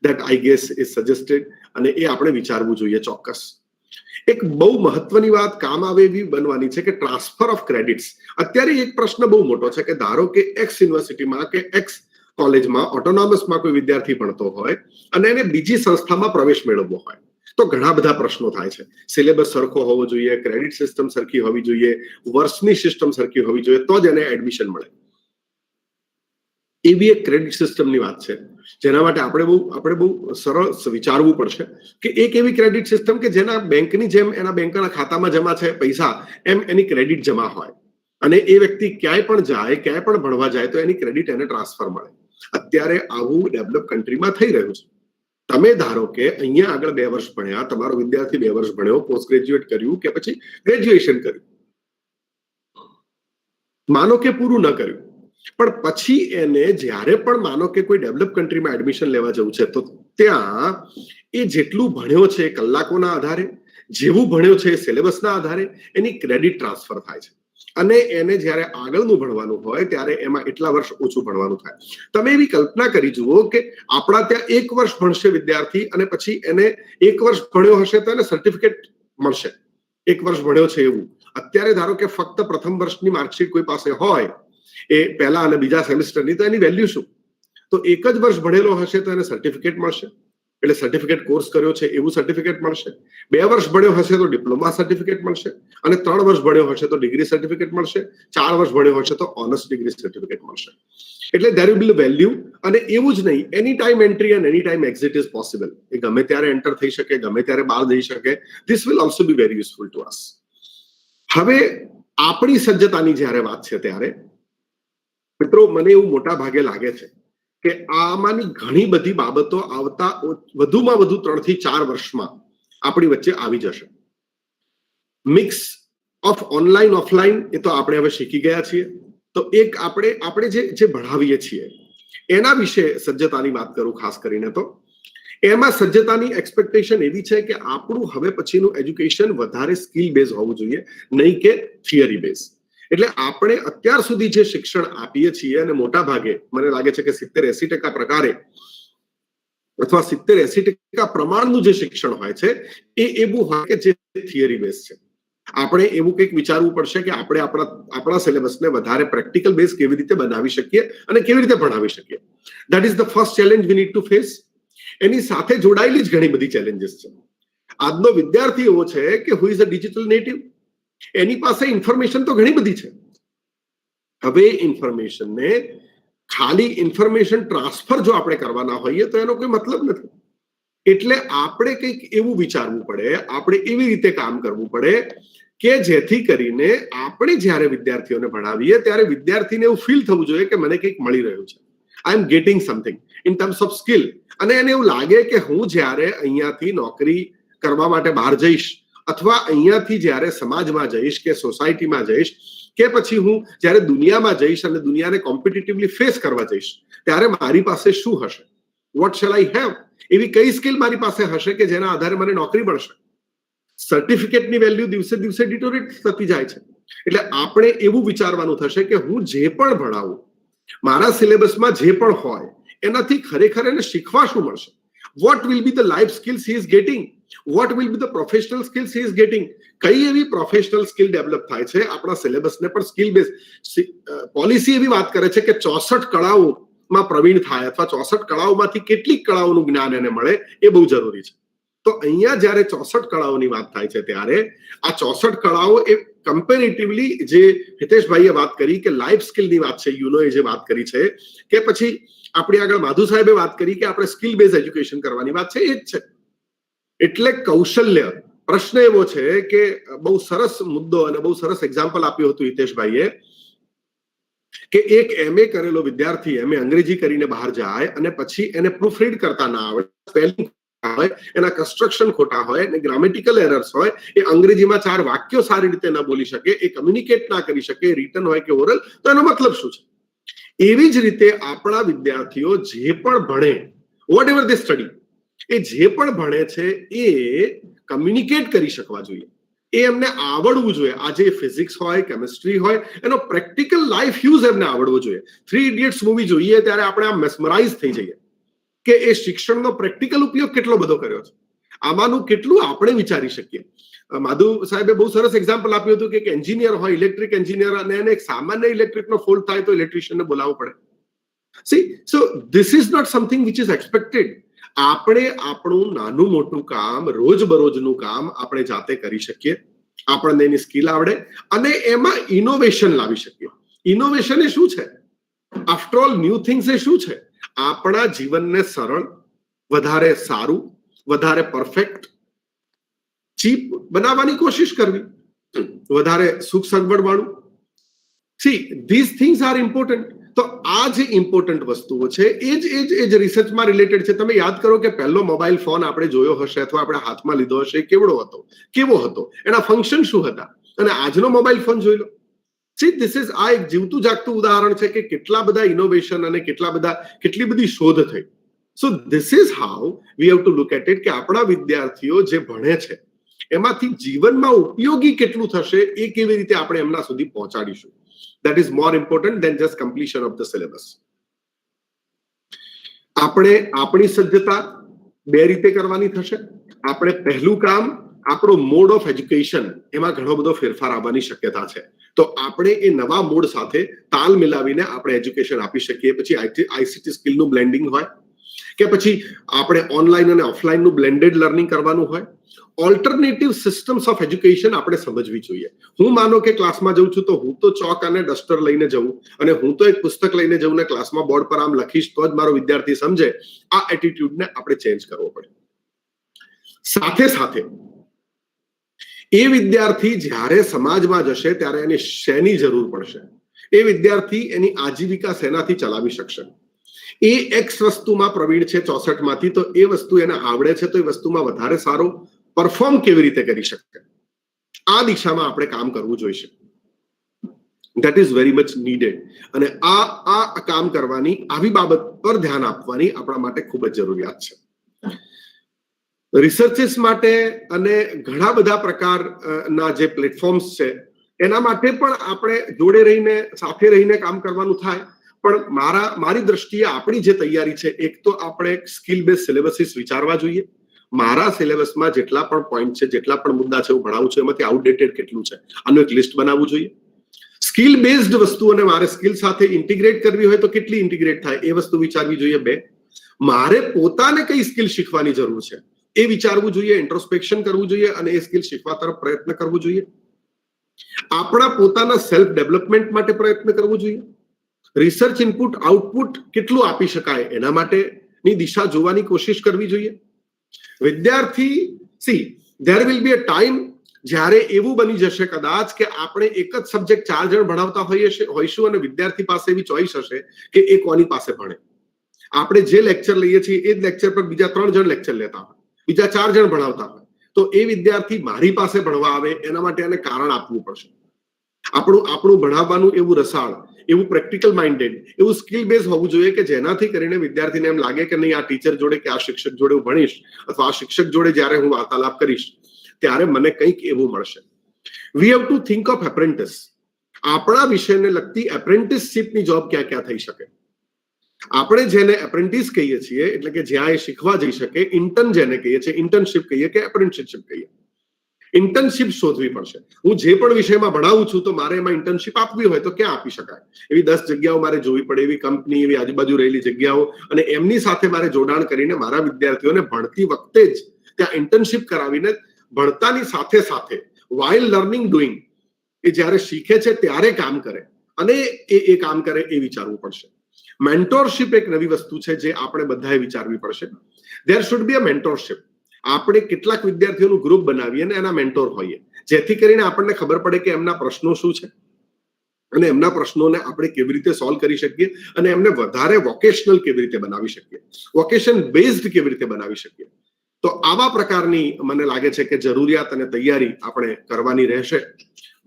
That I guess is suggested અને એ આપણે વિચારવું જોઈએ ચોક્કસ. એક બહુ મહત્વની વાત કામ આવે એવી બનવાની છે કે ટ્રાન્સફર ઓફ ક્રેડિટ્સ. અત્યારે એક પ્રશ્ન બહુ મોટો છે કે ધારો કે એક્સ યુનિવર્સિટીમાં કે એક્સ કોલેજમાં ઓટોનોમસમાં કોઈ વિદ્યાર્થી ભણતો હોય અને એને બીજી સંસ્થામાં પ્રવેશ મેળવવો હોય તો ઘણા બધા પ્રશ્નો થાય છે. સિલેબસ સરખો હોવો જોઈએ, ક્રેડિટ સિસ્ટમ સરખી હોવી જોઈએ, વર્ષની સિસ્ટમ સરખી હોવી જોઈએ, તો જ એને એડમિશન મળે. એવી એક ક્રેડિટ સિસ્ટમની વાત છે જેના માટે આપણે બહુ સરળ વિચારવું પડશે કે એક એવી ક્રેડિટ સિસ્ટમ કે જેના બેંકની જેમ એના બેંકના ખાતામાં જમા છે પૈસા, એમ એની ક્રેડિટ જમા હોય અને એ વ્યક્તિ ક્યાંય પણ જાય, ક્યાંય પણ ભણવા જાય તો એની ક્રેડિટ એને ટ્રાન્સફર મળે. અત્યારે આવું ડેવલપ કન્ટ્રીમાં થઈ રહ્યું છે. તમે ધારો કે અહીંયા આગળ 2 વર્ષ ભણ્યા, તમારો વિદ્યાર્થી 2 વર્ષ ભણ્યો, પોસ્ટ ગ્રેજ્યુએટ કર્યું કે પછી ગ્રેજ્યુએશન કર્યું, માનો કે પૂરું ન કર્યું, પણ પછી એને જ્યારે પણ માનો કે કોઈ ડેવલપ કન્ટ્રીમાં એડમિશન લેવા જવું છે તો ત્યાં એ જેટલું ભણ્યો છે કલાકોના આધારે, જેવું ભણ્યો છે સિલેબસના આધારે એની ક્રેડિટ ટ્રાન્સફર થાય છે અને એને જ્યારે આગળનું ભણવાનું હોય ત્યારે એમાં એટલા વર્ષ ઓછું ભણવાનું થાય. તમે એવી કલ્પના કરી જુઓ કે આપણા ત્યાં 1 વર્ષ ભણશે વિદ્યાર્થી અને પછી એને 1 વર્ષ ભણ્યો હશે તો એને સર્ટિફિકેટ મળશે 1 વર્ષ ભણ્યો છે એવું. અત્યારે ધારો કે ફક્ત પ્રથમ વર્ષની માર્કશીટ કોઈ પાસે હોય એ પહેલા અને બીજા સેમિસ્ટરની, તો એની વેલ્યુ શું? તો 1 જ વર્ષ ભણેલો હશે તો એને સર્ટિફિકેટ મળશે, એટલે સર્ટિફિકેટ કોર્સ કર્યો છે એવું સર્ટિફિકેટ મળશે. 2 વર્ષ ભણ્યો હશે તો ડિપ્લોમા સર્ટિફિકેટ મળશે અને 3 વર્ષ ભણ્યો હશે તો ડિગ્રી સર્ટિફિકેટ મળશે, 4 વર્ષ ભણ્યો હશે તો ઓનર્સ ડિગ્રી સર્ટિફિકેટ મળશે. એટલે ધેર વિલ બી વેલ્યુ. અને એવું જ નહીં, એની ટાઈમ એન્ટ્રી અને એની ટાઈમ એક્ઝિટ ઇઝ પોસિબલ. એ ગમે ત્યારે એન્ટર થઈ શકે, ગમે ત્યારે બહાર જઈ શકે. This will also B very useful to અસ. હવે આપણી સજ્જતાની જ્યારે વાત છે ત્યારે મિત્રો મને એવું મોટા ભાગે લાગે છે કે આમાંની ઘણી બધી બાબતો આવતા વધુમાં વધુ 3 થી 4 વર્ષમાં આપણી વચ્ચે આવી જશે. મિક્સ ઓફ ઓનલાઈન ઓફલાઈન એ તો આપણે હવે શીખી ગયા છીએ. તો એક આપણે જે ભણાવીએ છીએ એના વિશે સજ્જતાની વાત કરું ખાસ કરીને, તો એમાં સજ્જતાની એક્સપેક્ટેશન એવી છે કે આપણું હવે પછીનું એજ્યુકેશન વધારે સ્કિલ બેઝ હોવું જોઈએ, નહીં કે થિયરી બેઝ. એટલે આપણે અત્યાર સુધી જે શિક્ષણ આપીએ છીએ અને મોટા ભાગે મને લાગે છે કે 70-80% પ્રકારે અથવા 70-80% પ્રમાણનું જે શિક્ષણ હોય છે એ એવું હોય કે જે થિયરી બેઝ છે. આપણે એવું કંઈક વિચારવું પડશે કે આપણે આપણા સિલેબસને વધારે પ્રેક્ટિકલ બેઝ કેવી રીતે બનાવી શકીએ અને કેવી રીતે ભણાવી શકીએ. That is the first challenge we need to face. એની સાથે જોડાયેલી જ ઘણી બધી ચેલેન્જીસ છે. આજનો વિદ્યાર્થી એવો છે કે who is a digital native. એની પાસે ઇન્ફોર્મેશન તો ઘણી બધી છે. હવે ઇન્ફોર્મેશનને ખાલી ઇન્ફોર્મેશન ટ્રાન્સફર જો આપણે કરવાના હોઈએ તો એનો કોઈ મતલબ નથી. એટલે આપણે કંઈક એવું વિચારવું પડે, આપણે એવી રીતે કામ કરવું પડે કે જેથી કરીને આપણે જ્યારે વિદ્યાર્થીઓને ભણાવીએ ત્યારે વિદ્યાર્થીને એવું ફીલ થવું જોઈએ કે મને કંઈક મળી રહ્યું છે. I am getting something in terms of skill. અને એને એવું લાગે કે હું જ્યારે અહીંયાથી નોકરી કરવા માટે બહાર જઈશ અથવા અહીંયાથી જ્યારે સમાજમાં જઈશ કે સોસાયટીમાં જઈશ કે પછી હું જ્યારે દુનિયામાં જઈશ અને દુનિયાને કોમ્પિટિટિવલી ફેસ કરવા જઈશ ત્યારે મારી પાસે શું હશે, વોટ શેલ આઈ હેવ, એવી કઈ સ્કિલ મારી પાસે હશે કે જેના આધારે મને નોકરી મળશે. સર્ટિફિકેટની વેલ્યુ દિવસે દિવસે ડિટોરેટ થતી જાય છે. એટલે આપણે એવું વિચારવાનું થશે કે હું જે પણ ભણાવું, મારા સિલેબસમાં જે પણ હોય એનાથી ખરેખર એને શીખવા શું મળશે. What will be the life skills he is getting, what will be the professional skills he is getting. કઈ એવી પ્રોફેશનલ સ્કિલ ડેવલપ થાય છે. આપણા સિલેબસને પણ સ્કિલ બેઝ પોલિસી એવી વાત કરે છે કે 64 કળાઓમાં પ્રવીણ થાય અથવા 64 કળાઓમાંથી કેટલીક કળાઓનું જ્ઞાન એને મળે એ બહુ જરૂરી છે. તો અહીંયા જ્યારે 64 કળાઓની વાત થાય છે ત્યારે આ 64 કળાઓ એ કમ્પેરેટિવલી જે હિતેશભાઈએ વાત કરી કે લાઈફ સ્કિલની વાત છે, યુનોએ જે વાત કરી છે કે પછી આપણી આગળ માધુ સાહેબે વાત કરી કે આપણે સ્કિલ બેઝ એજ્યુકેશન કરવાની વાત છે, એ જ છે. એટલે કૌશલ્ય પ્રશ્ન એવો છે કે બહુ સરસ મુદ્દો અને બહુ સરસ એક્ઝામ્પલ આપ્યું હતું હિતેશભાઈએ કે એક MA કરેલો વિદ્યાર્થી MA અંગ્રેજી કરીને બહાર જાય અને પછી એને પ્રૂફ રીડ કરતા ના આવડે, સ્પેલિંગ હોય, એના કન્સ્ટ્રક્શન ખોટા હોય અને ગ્રામેટિકલ એરર્સ હોય, એ અંગ્રેજીમાં 4 વાક્યો સારી રીતે ન બોલી શકે, એ કમ્યુનિકેટ ના કરી શકે, રિટન હોય કે ઓરલ, તો એનો મતલબ શું છે. એવી જ રીતે આપણા વિદ્યાર્થીઓ જે પણ ભણે, વોટ એવર દે સ્ટડી, એ જે પણ ભણે છે એ કમ્યુનિકેટ કરી શકવા જોઈએ, એ એમને આવડવું જોઈએ. આજે ફિઝિક્સ હોય, કેમિસ્ટ્રી હોય, એનો પ્રેક્ટિકલ લાઈફ યુઝ એમને આવડવો જોઈએ. 3 ઇડિયટ્સ મૂવી જોઈએ ત્યારે આપણે આમ મેસ્મરાઇઝ થઈ જઈએ કે એ શિક્ષણનો પ્રેક્ટિકલ ઉપયોગ કેટલો બધો કર્યો છે. આમાંનું કેટલું આપણે વિચારી શકીએ. માધુ સાહેબે બહુ સરસ એક્ઝામ્પલ આપ્યું હતું કે એક એન્જિનિયર હોય, ઇલેક્ટ્રિક એન્જિનિયર, અને એને એક સામાન્ય ઇલેક્ટ્રિકનો ફોલ્ટ થાય તો ઇલેક્ટ્રિશિયનને બોલાવવું પડે. See, so this is not something which is expected. આપણે આપણું નાનું મોટું કામ, રોજબરોજનું કામ આપણે જાતે કરી શકીએ, આપણને એની સ્કિલ આવડે અને એમાં ઇનોવેશન લાવી શકીએ. ઇનોવેશન એ શું છે? આફ્ટર ઓલ ન્યૂ થિંગ્સ એ શું છે? આપણા જીવનને સરળ, વધારે સારું, વધારે પરફેક્ટ, ચીપ બનાવવાની કોશિશ કરવી, વધારે સુખ સગવડ વાળું. See, these things are important. તો આ જે ઇમ્પોર્ટન્ટ વસ્તુઓ છે એ જ રિસર્ચમાં રિલેટેડ છે. તમે યાદ કરો કે પહેલો મોબાઈલ ફોન આપણે જોયો હશે અથવા આપણે હાથમાં લીધો હશે, કેવો હતો, એના ફંક્શન શું હતા, અને આજનો મોબાઈલ ફોન જોઈ લો. સી, ધીસ ઇઝ આ એક જીવતું જાગતું ઉદાહરણ છે કે કેટલા બધા ઇનોવેશન અને કેટલી બધી શોધ થઈ. So this is how we have to look at it કે આપણા વિદ્યાર્થીઓ જે ભણે છે એમાંથી જીવનમાં ઉપયોગી કેટલું થશે એ કેવી રીતે આપણે એમના સુધી પહોંચાડીશું. That is more important than just completion of the syllabus. આપણે આપણી સજ્જતા 2 રીતે કરવાની થશે. આપણે પહેલું કામ, આપણો મોડ ઓફ એજ્યુકેશન, એમાં ઘણો બધો ફેરફાર આવવાની શક્યતા છે. તો આપણે એ નવા મોડ સાથે તાલ મિલાવીને આપણે એજ્યુકેશન આપી શકીએ. પછી આઈસીટી સ્કિલનું બ્લેન્ડિંગ હોય કે પછી આપણે ઓનલાઈન અને ઓફલાઈનનું બ્લેન્ડેડ લર્નિંગ કરવાનું હોય. ઓલ્ટરનેટિવ સિસ્ટમ્સ ઓફ એજ્યુકેશન આપણે સમજવી જોઈએ. હું માનો કે ક્લાસમાં જઉં છું તો હું તો ચોક અને ડસ્ટર લઈને જઉં અને હું તો એક પુસ્તક લઈને જઉં ને ક્લાસમાં બોર્ડ પર આમ લખીશ તો જ મારો વિદ્યાર્થી સમજે. આ એટીટ્યુડને આપણે ચેન્જ કરવો પડે. સાથે સાથે એ વિદ્યાર્થી જ્યારે સમાજમાં જશે ત્યારે એને શેની જરૂર પડશે, એ વિદ્યાર્થી એની આજીવિકા શેનાથી ચલાવી શકશે. એ એક્સ વસ્તુમાં પ્રવીણ છે 64 માંથી, તો એ વસ્તુ એને આવડે છે તો એ વસ્તુમાં વધારે સારો પરફોર્મ કેવી રીતે કરી શકે, આ દિશામાં આપણે કામ કરવું જોઈશે. That is very much needed. અને આ કામ કરવાની, આવી બાબત પર ધ્યાન આપવાની આપણા માટે ખૂબ જ જરૂરિયાત છે. રિસર્ચિસ માટે અને ઘણા બધા પ્રકારના જે પ્લેટફોર્મ્સ છે એના માટે પણ આપણે જોડે રહીને સાથે રહીને કામ કરવાનું થાય. પણ મારી દ્રષ્ટિએ આપણી જે તૈયારી છે, એક તો આપણે સ્કિલ બેઝ સિલેબસીસ વિચારવા જોઈએ. મારા સિલેબસમાં જેટલા પણ પોઈન્ટ છે, જેટલા પણ મુદ્દા છે હું ભણાવું છું, એમાંથી આઉટડેટેડ કેટલું છે આનું એક લિસ્ટ બનાવવું જોઈએ. સ્કિલ બેઝડ વસ્તુઓને મારે સ્કિલ સાથે ઇન્ટિગ્રેટ કરવી હોય તો કેટલી ઇન્ટિગ્રેટ થાય એ વસ્તુ વિચારવી જોઈએ. 2, મારે પોતાને કઈ સ્કિલ શીખવાની જરૂર છે એ વિચારવું જોઈએ, ઇન્ટ્રોસ્પેક્શન કરવું જોઈએ અને એ સ્કિલ શીખવા તરફ પ્રયત્ન કરવો જોઈએ. આપણા પોતાના સેલ્ફ ડેવલપમેન્ટ માટે પ્રયત્ન કરવો જોઈએ. રિસર્ચ ઇનપુટ આઉટપુટ કેટલું આપી શકાય એના માટેની દિશા જોવાની કોશિશ કરવી જોઈએ. વિદ્યાર્થી there will be a time જ્યારે એવું બની જશે કદાચ કે આપણે એક જ સબ્જેક્ટ 4 જણ ભણાવતા હોઈશું અને વિદ્યાર્થી પાસે એવી ચોઈસ હશે કે એ કોની પાસે ભણે. આપણે જે લેક્ચર લઈએ છીએ એ જ લેક્ચર પર બીજા 3 જણ લેક્ચર લેતા હોય, બીજા 4 જણ ભણાવતા હોય, તો એ વિદ્યાર્થી મારી પાસે ભણવા આવે એના માટે એને કારણ આપવું પડશે. આપણું ભણાવવાનું એવું રસાળ, એવું પ્રેક્ટિકલ માઇન્ડેડ, એવું સ્કિલ બેઝ હોવું જોઈએ કે જેનાથી કરીને વિદ્યાર્થીને એમ લાગે કે નહીં, આ ટીચર જોડે કે આ શિક્ષક જોડે હું ભણીશ અથવા આ શિક્ષક જોડે જ્યારે હું વાર્તાલાપ કરીશ ત્યારે મને કંઈક એવું મળશે. વી have two think of apprentice. આપણા વિષયને લગતી એપ્રેન્ટિસશીપની જોબ ક્યાં ક્યાં થઈ શકે. આપણે જેને એપ્રેન્ટિસ કહીએ છીએ એટલે કે જ્યાં એ શીખવા જઈ શકે, ઇન્ટર્ન જેને કહીએ છીએ, ઇન્ટર્નશીપ કહીએ કે એપ્રેન્ટિસશીપ કહીએ. ઇન્ટર્નશીપ શોધવી પડશે. હું જે પણ વિષયમાં ભણાવું છું તો મારે એમાં ઇન્ટર્નશીપ આપવી હોય તો ક્યાં આપી શકાય? એવી 10 જગ્યાઓ મારે જોવી પડે, એવી કંપની, એવી આજુબાજુ રહેલી જગ્યાઓ, અને એમની સાથે મારે જોડાણ કરીને મારા વિદ્યાર્થીઓને ભણતી વખતે જ ત્યાં ઇન્ટર્નશીપ કરાવીને ભણતાની સાથે સાથે while learning doing એ જ્યારે શીખે છે ત્યારે કામ કરે અને એ કામ કરે એ વિચારવું પડશે. મેન્ટોરશીપ એક નવી વસ્તુ છે જે આપણે બધાએ વિચારવી પડશે. there should be a mentorship. આપણે કેટલાક વિદ્યાર્થીઓનું ગ્રુપ બનાવીએ અને એના મેન્ટોર હોઈએ, જેથી કરીને આપણને ખબર પડે કે એમના પ્રશ્નો શું છે અને એમના પ્રશ્નોને આપણે કેવી રીતે સોલ્વ કરી શકીએ અને એમને વધારે વોકેશનલ કેવી રીતે બનાવી શકીએ, વોકેશન બેઝડ કેવી રીતે બનાવી શકીએ. તો આવા પ્રકારની મને લાગે છે કે જરૂરિયાત અને તૈયારી આપણે કરવાની રહેશે.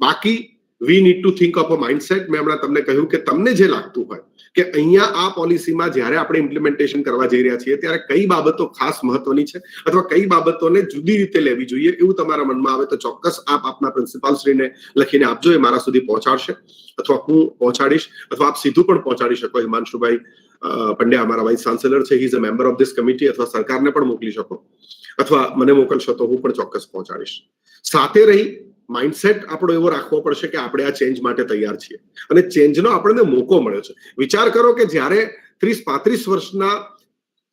બાકી વી need two think of a mindset. મેં હમણાં તમને કહ્યું કે તમને જે લાગતું હોય કે અહીંયા આ પોલિસીમાં જ્યારે આપણે ઇમ્પ્લિમેન્ટેશન કરવા જઈ રહ્યા છીએ ત્યારે કઈ બાબતો ખાસ મહત્વની છે અથવા કઈ બાબતોને જુદી રીતે લેવી જોઈએ, એવું તમારા મનમાં આવે તો ચોક્કસ આપ આપના પ્રિન્સિપાલ શ્રીને લખીને આપજો. એ મારા સુધી પહોંચાડશે અથવા હું પહોંચાડીશ અથવા આપ સીધું પણ પહોંચાડી શકો. હિમાંશુભાઈ પંડ્યા અમારા વાઇસ ચાન્સેલર છે, he is a member of this committee, અથવા સરકારને પણ મોકલી શકો અથવા મને મોકલશો તો હું પણ ચોક્કસ પહોંચાડીશ. સાથે રહી માઇન્ડસેટ આપણો એવો રાખવો પડશે કે આપણે આ ચેન્જ માટે તૈયાર છીએ અને ચેન્જનો આપણને મોકો મળ્યો છે. વિચાર કરો કે જ્યારે 30-35 વર્ષના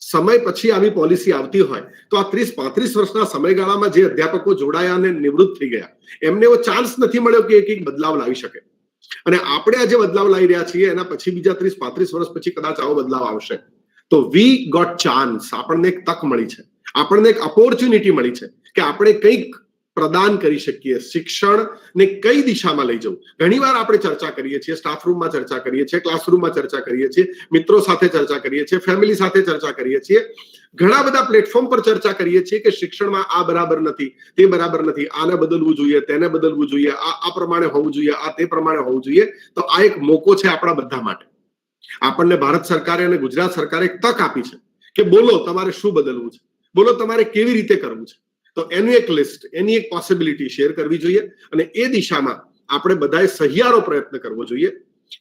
સમય પછી આવી પોલિસી આવતી હોય તો આ 30-35 વર્ષના સમયગાળામાં જે અધ્યાપકો જોડાયા અને નિવૃત્ત થઈ ગયા એમને એવો ચાન્સ નથી મળ્યો કે એક બદલાવ લાવી શકે. અને આપણે આજે બદલાવ લાવી રહ્યા છીએ એના પછી બીજા 30-35 વર્ષ પછી કદાચ આવો બદલાવ આવશે. તો વી ગોટ ચાન્સ. આપણને એક તક મળી છે, આપણને એક ઓપોર્ચ્યુનિટી મળી છે કે આપણે કંઈક પ્રદાન કરી શકીએ. શિક્ષણને કઈ દિશામાં લઈ જવું. ઘણીવાર આપણે ચર્ચા કરીએ છીએ, સ્ટાફ રૂમમાં ચર્ચા કરીએ છીએ, ક્લાસરૂમમાં ચર્ચા કરીએ છીએ, મિત્રો સાથે ચર્ચા કરીએ છીએ, ફેમિલી સાથે ચર્ચા કરીએ છીએ, ઘણા બધા પ્લેટફોર્મ પર ચર્ચા કરીએ છીએ કે શિક્ષણમાં આ બરાબર નથી, તે બરાબર નથી, આને બદલવું જોઈએ, તેને બદલવું જોઈએ, આ પ્રમાણે હોવું જોઈએ, આ તે પ્રમાણે હોવું જોઈએ. તો આ એક મોકો છે આપણા બધા માટે. આપણને ભારત સરકારે અને ગુજરાત સરકારે એક તક આપી છે કે બોલો તમારે શું બદલવું છે, બોલો તમારે કેવી રીતે કરવું છે. તો એનું એક લિસ્ટ, એની એક પોસિબિલિટી શેર કરવી જોઈએ અને એ દિશામાં આપણે બધાએ સહિયારો પ્રયત્ન કરવો જોઈએ.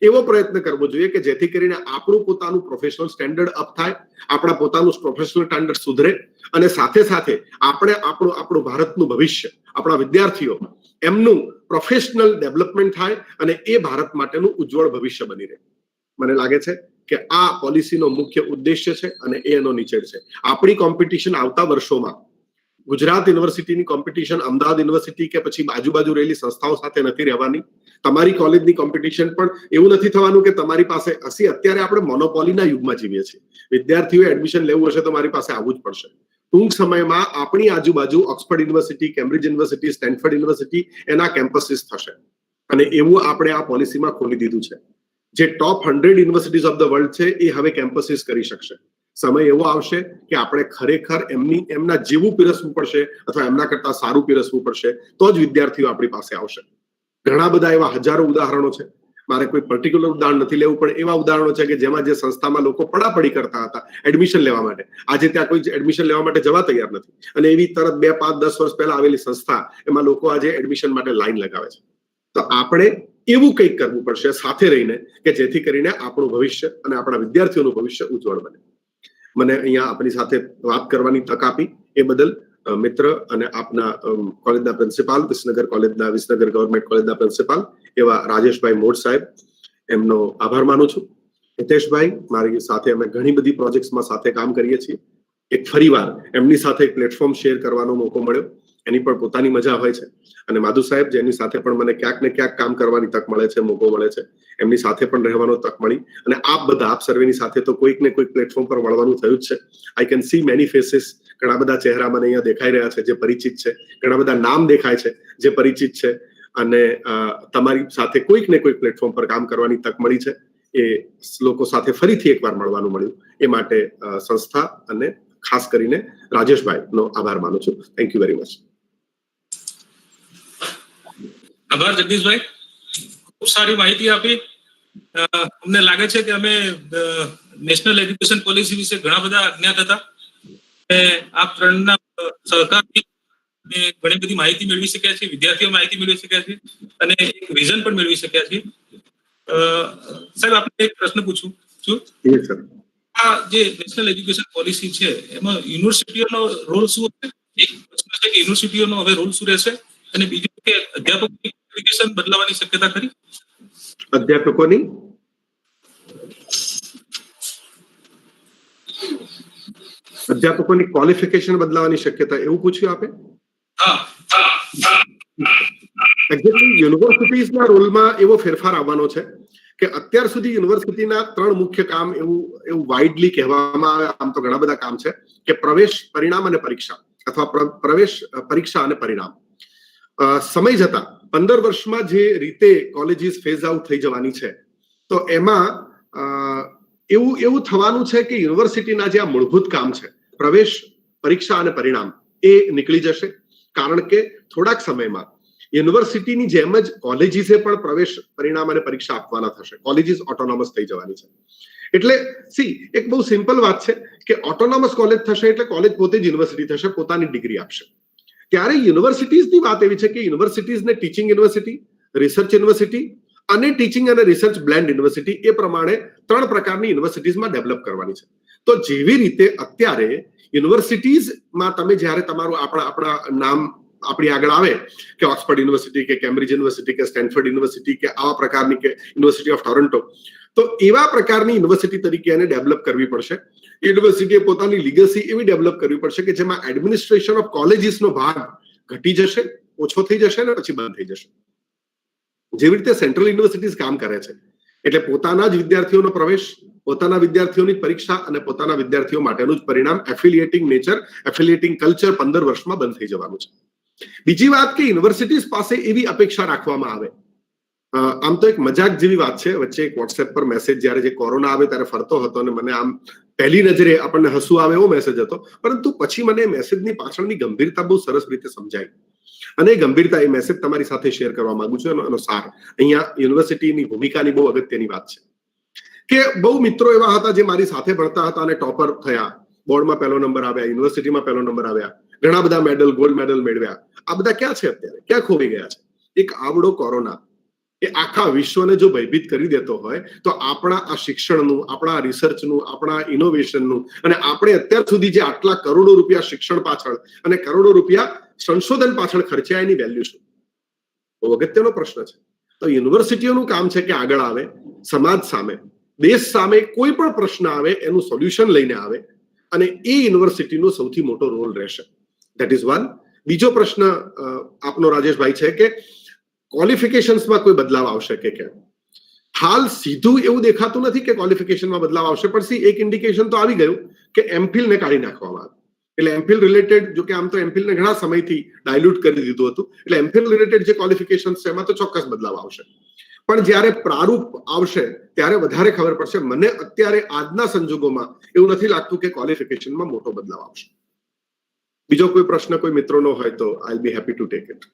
એવો પ્રયત્ન કરવો જોઈએ કે જેથી કરીને આપણું પોતાનું પ્રોફેશનલ સ્ટેન્ડર્ડ અપ થાય, આપણા પોતાનું પ્રોફેશનલ સ્ટેન્ડર્ડ સુધરે અને સાથે સાથે આપણે આપણું ભારતનું ભવિષ્ય, આપણા વિદ્યાર્થીઓ એમનું પ્રોફેશનલ ડેવલપમેન્ટ થાય અને એ ભારત માટેનું ઉજ્જવળ ભવિષ્ય બની રહે. મને લાગે છે કે આ પોલિસીનો મુખ્ય ઉદ્દેશ્ય છે અને એનો નિચેડ છે. આપણી કોમ્પિટિશન આવતા વર્ષોમાં ગુજરાત યુનિવર્સિટીની કોમ્પિટિશન અમદાવાદ યુનિવર્સિટી કે પછી આજુબાજુ રહેલી સંસ્થાઓ સાથે નથી રહેવાની. તમારી કોલેજની કોમ્પિટિશન પણ એવું નથી થવાનું કે તમારી પાસે અત્યારે આપણે મોનોપોલીના યુગમાં જીવીએ છીએ. વિદ્યાર્થીઓએ એડમિશન લેવું હશે તો મારી પાસે આવવું જ પડશે. ટૂંક સમયમાં આપણી આજુબાજુ Oxford university, Cambridge university, Stanford university એના કેમ્પસીસ થશે અને એવું આપણે આ પોલિસીમાં ખોલી દીધું છે. જે ટોપ 100 યુનિવર્સિટીઝ ઓફ ધ વર્લ્ડ છે એ હવે કેમ્પસીસ કરી શકશે. સમય એવો આવશે કે આપણે ખરેખર એમના જેવું પીરસવું પડશે અથવા એમના કરતા સારું પીરસવું પડશે તો જ વિદ્યાર્થીઓ આપણી પાસે આવશે. ઘણા બધા એવા હજારો ઉદાહરણો છે. મારે કોઈ પર્ટિક્યુલર ઉદાહરણ નથી લેવું, પણ એવા ઉદાહરણો છે કે જેમાં જે સંસ્થામાં લોકો પડાપડી કરતા હતા એડમિશન લેવા માટે, આજે ત્યાં કોઈ એડમિશન લેવા માટે જવા તૈયાર નથી અને એવી તરત 2, 5, 10 વર્ષ પહેલા આવેલી સંસ્થા એમાં લોકો આજે એડમિશન માટે લાઈન લગાવે છે. તો આપણે એવું કંઈક કરવું પડશે સાથે રહીને કે જેથી કરીને આપણું ભવિષ્ય અને આપણા વિદ્યાર્થીઓનું ભવિષ્ય ઉજ્જવળ બને. મને અહીંયા આપની સાથે વાત કરવાની તક આપી એ બદલ મિત્ર અને આપના કોલેજના પ્રિન્સિપાલ, વિસનગર ગવર્મેન્ટ કોલેજના પ્રિન્સિપાલ એવા રાજેશભાઈ મોડ સાહેબ, એમનો આભાર માનું છું. હિતેશભાઈ, મારી સાથે અમે ઘણી બધી પ્રોજેક્ટ્સમાં સાથે કામ કરીએ છીએ. એક ફરીવાર એમની સાથે એક પ્લેટફોર્મ શેર કરવાનો મોકો મળ્યો, એની પણ પોતાની મજા હોય છે. અને માધુ સાહેબ, જેની સાથે પણ મને ક્યાંક ને ક્યાંક કામ કરવાની તક મળે છે, મોકો મળે છે, એમની સાથે પણ રહેવાનો તક મળી. અને આપ સર્વેની સાથે તો કોઈક ને કોઈક પ્લેટફોર્મ પર મળવાનું થયું જ છે. I can see many faces. ઘણા બધા ચહેરા મને અહીંયા દેખાઈ રહ્યા છે જે પરિચિત છે, ઘણા બધા નામ દેખાય છે જે પરિચિત છે. અને તમારી સાથે કોઈક ને કોઈક પ્લેટફોર્મ પર કામ કરવાની તક મળી છે. એ લોકો સાથે ફરીથી એકવાર મળવાનું મળ્યું, એ માટે સંસ્થા અને ખાસ કરીને રાજેશભાઈનો આભાર માનું છું. Thank you very much. આભાર જગદીશભાઈ, ખૂબ સારી માહિતી આપી. અમને લાગે છે કે અમે નેશનલ એજ્યુકેશન પોલિસી વિશે ઘણા બધા અજ્ઞાત હતા. આપ ત્રણના સહકારથી ઘણી બધી માહિતી મેળવી શક્યા છે, વિદ્યાર્થીઓ માહિતી મેળવી શક્યા છે અને એક વિઝન પણ મેળવી શક્યા છે. સાહેબ, આપણે એક પ્રશ્ન પૂછું છું. આ જે નેશનલ એજ્યુકેશન પોલિસી છે એમાં યુનિવર્સિટીઓનો રોલ શું છે? એક પ્રશ્ન છે કે યુનિવર્સિટીઓનો હવે રોલ શું રહેશે, અને બીજું કે અધ્યાપકોની ક્વોલિફિકેશન બદલાવાની શક્યતા ખરી? અધ્યાપકોની ક્વોલિફિકેશન બદલાવાની શક્યતા, એવું પૂછ્યું આપે? એક્ઝેક્ટલી યુનિવર્સિટીઝના રોલમાં એવો ફેરફાર આવવાનો છે કે અત્યાર સુધી યુનિવર્સિટીના 3 મુખ્ય કામ એવું વાઇડલી કહેવામાં આવે, આમ તો ઘણા બધા કામ છે, કે પ્રવેશ, પરિણામ અને પરીક્ષા, અથવા પ્રવેશ, પરીક્ષા અને પરિણામ. સમય જતા 15 વર્ષમાં જે રીતે કોલેજીસ ફેઝ આઉટ થઈ જવાની છે, તો એમાં એવું થવાનું છે કે યુનિવર્સિટીના જે આ મૂળભૂત કામ છે, પ્રવેશ, પરીક્ષા અને પરિણામ, એ નીકળી જશે. કારણ કે થોડાક સમયમાં યુનિવર્સિટીની જેમ જ કોલેજીસે પણ પ્રવેશ, પરિણામ અને પરીક્ષા આપવાના થશે. કોલેજીસ ઓટોનોમસ થઈ જવાની છે. એટલે એક બહુ સિમ્પલ વાત છે કે ઓટોનોમસ કોલેજ થશે એટલે કોલેજ પોતે જ યુનિવર્સિટી થશે, પોતાની ડિગ્રી આપશે. ત્યારે યુનિવર્સિટીઝની વાત એવી છે કે યુનિવર્સિટીઝને ટીચિંગ યુનિવર્સિટી, રિસર્ચ યુનિવર્સિટી અને ટીચિંગ અને રિસર્ચ બ્લેન્ડ યુનિવર્સિટી, એ પ્રમાણે 3 પ્રકારની યુનિવર્સિટીઝમાં ડેવલપ કરવાની છે. તો જેવી રીતે અત્યારે યુનિવર્સિટીઝમાં તમે જ્યારે તમારું આપણા નામ આપણી આગળ આવે કે ઓક્સફર્ડ યુનિવર્સિટી કે કેમ્બ્રિજ યુનિવર્સિટી કે સ્ટેનફર્ડ યુનિવર્સિટી કે આવા પ્રકારની કે યુનિવર્સિટી ઓફ ટોરન્ટો, તો એવા પ્રકારની યુનિવર્સિટી તરીકે એને ડેવલપ કરવી પડશે. યુનિવર્સિટીએ પોતાની લીગસી એવી ડેવલપ કરવી પડશે કે જેમાં એડમિનિસ્ટ્રેશન ઓફ કોલેજીસનો ભાગ ઘટી જશે, ઓછો થઈ જશે અને પછી બંધ થઈ જશે. જેવી રીતે સેન્ટ્રલ યુનિવર્સિટીઝ કામ કરે છે, એટલે પોતાના જ વિદ્યાર્થીઓનો પ્રવેશ, પોતાના વિદ્યાર્થીઓની પરીક્ષા અને પોતાના વિદ્યાર્થીઓ માટેનું જ પરિણામ, એફિલિએટિંગ નેચર, એફિલિએટિંગ કલ્ચર 15 વર્ષમાં બંધ થઈ જવાનું છે. બીજી વાત કે યુનિવર્સિટીઝ પાસે એવી અપેક્ષા રાખવામાં આવે, આમ તો એક મજાક જેવી વાત છે, વચ્ચે એક વોટ્સએપ પર મેસેજ જ્યારે જે કોરોના આવે ત્યારે ફરતો હતો અને મને આમ પહેલી નજરે આપણને હસવું આવે એવો મેસેજ હતો, પરંતુ પછી મને મેસેજની પાછળની ગંભીરતા બહુ સરસ રીતે સમજાઈ. અને એ ગંભીરતા, એ મેસેજ તમારી સાથે શેર કરવા માંગુ છું. એનો સાર અહીંયા યુનિવર્સિટીની ભૂમિકાની બહુ અગત્યની વાત છે કે બહુ મિત્રો એવા હતા જે મારી સાથે ભણતા હતા અને ટોપર થયા, બોર્ડમાં 1લો નંબર આવ્યા, યુનિવર્સિટીમાં 1લો નંબર આવ્યા, ઘણા બધા મેડલ, ગોલ્ડ મેડલ મેળવ્યા. આ બધા ક્યાં છે અત્યારે? ક્યાં ખોવાઈ ગયા છે? એક આવડો કોરોના એ આખા વિશ્વને જો ભયભીત કરી દેતો હોય, તો આપણા આ શિક્ષણનું, આપણા રિસર્ચનું, આપણા ઇનોવેશનનું, અને આપણે અત્યાર સુધી જે આટલા કરોડો રૂપિયા શિક્ષણ પાછળ અને કરોડો રૂપિયા સંશોધન પાછળ ખર્ચ્યા, એની વેલ્યુ શું? બહુ અગત્યનો પ્રશ્ન છે. તો યુનિવર્સિટીઓનું કામ છે કે આગળ આવે, સમાજ સામે, દેશ સામે કોઈ પણ પ્રશ્ન આવે એનું સોલ્યુશન લઈને આવે, અને એ યુનિવર્સિટીનો સૌથી મોટો રોલ રહેશે. That is one. બીજો પ્રશ્ન આપનો રાજેશભાઈ છે કે ક્વોલિફિકેશન્સમાં કોઈ બદલાવ આવશે કે કેમ? હાલ સીધું એવું દેખાતું નથી કે ક્વોલિફિકેશનમાં બદલાવ આવશે, પણ એક ઇન્ડિકેશન તો આવી ગયું કે એમફિલ ને કાઢી નાખવામાં આવ્યું. એટલે એમફિલ રિલેટેડ, જો કે આમ તો એમફિલ ને ઘણા સમયથી ડાયલ્યુટ કરી દીધું હતું, એટલે એમફિલ રિલેટેડ જે ક્વોલિફિકેશન છે એમાં તો ચોક્કસ બદલાવ આવશે. પણ જ્યારે પ્રારૂપ આવશે ત્યારે વધારે ખબર પડશે. મને અત્યારે આજના સંજોગોમાં એવું નથી લાગતું કે ક્વોલિફિકેશનમાં મોટો બદલાવ આવશે. બીજો કોઈ પ્રશ્ન કોઈ મિત્રોનો હોય તો I will be happy to take it.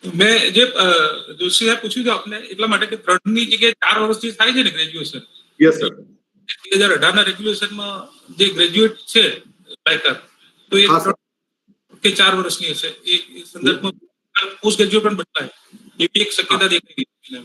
મેં જે જોશી સાહેબ પૂછ્યું હતું આપને એટલા માટે કે 3ની જગ્યાએ 4 વર્ષથી થાય છે ને ગ્રેજ્યુએશન. Yes sir. 2018ના રેગ્યુલેશનમાં જે ગ્રેજ્યુએટ છે લાયકાત, તો એ હા, સર. કે 4 વર્ષની હશે એ સંદર્ભમાં પોસ્ટ ગ્રેજ્યુએટ પણ બદલાય એવી એક શક્યતા દેખાઈ રહી છે.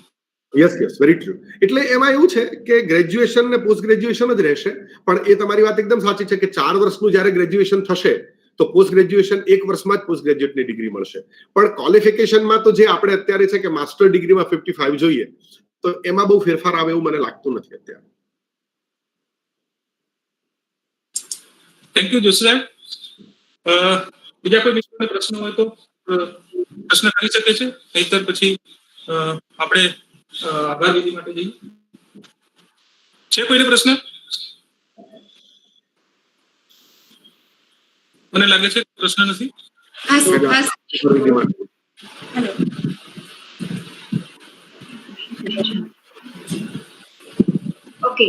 Yes very true. એટલે એમાં એવું છે કે ગ્રેજ્યુએશન ને પોસ્ટ ગ્રેજ્યુએશન જ રહેશે, પણ એ તમારી વાત એકદમ સાચી છે કે 4 વર્ષનું જ્યારે ગ્રેજ્યુએશન થશે તો પોસ્ટ ગ્રેજ્યુએશન 1 વર્ષમાં જ પોસ્ટ ગ્રેજ્યુએટની ડિગ્રી મળશે. પણ ક્વોલિફિકેશનમાં તો જે આપણે અત્યારે છે કે માસ્ટર ડિગ્રીમાં 55 જોઈએ, તો એમાં બહુ ફેરફાર આવે એવું મને લાગતું નથી અત્યારે. Thank you Joshibhai. બીજા કોઈ મિત્રોને પ્રશ્ન હોય તો પ્રશ્ન કરી શકે છે, નહીતર પછી આપણે આભાર વિધિ માટે જઈએ. છે કોઈને પ્રશ્ન? મને લાગે છે પ્રશ્ન નથી. ઓકે,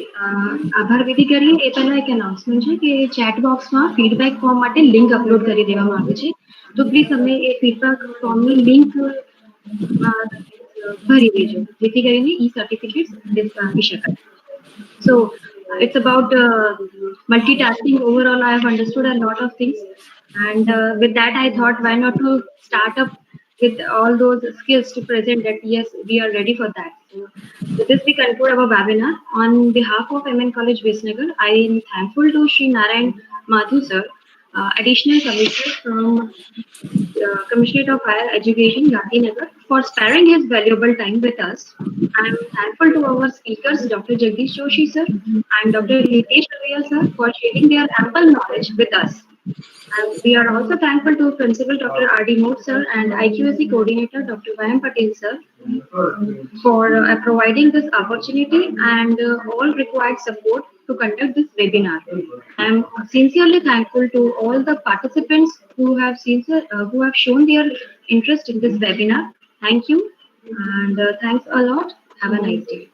આભાર વિધિ કરીએ એ પહેલા એક એનાઉન્સમેન્ટ છે કે ચેટ બોક્સમાં ફીડબેક ફોર્મ માટે લિંક અપલોડ કરી દેવામાં આવે છે, તો પ્લીઝ તમે એ ફીડબેક ફોર્મની લિંક ભરી દેજો જેથી કરીને ઈ સર્ટિફિકેટ આપી શકાય. So it's about multitasking. Overall, I have understood a lot of things, and with that, I thought why not to start up with all those skills to present that yes, we are ready for that. So with this, we conclude our webinar. On behalf of MN College Visnagar, I am thankful to Shri Narayan Madhu sir, additional commissioner from Commissioner of Higher Education, Gandhinagar, for sparing his valuable time with us. I am thankful to our speakers, Dr. Jagdish Joshi sir and Dr. Hitesh Ravia sir, for sharing their ample knowledge with us. And we are also thankful to Principal Dr. R.D. Mote sir and IQAC Coordinator Dr. Vayam Patel sir for providing this opportunity and all required support to conduct this webinar. I am sincerely thankful to all the participants who have shown their interest in this webinar. Thank you, and thanks a lot. Have a nice day.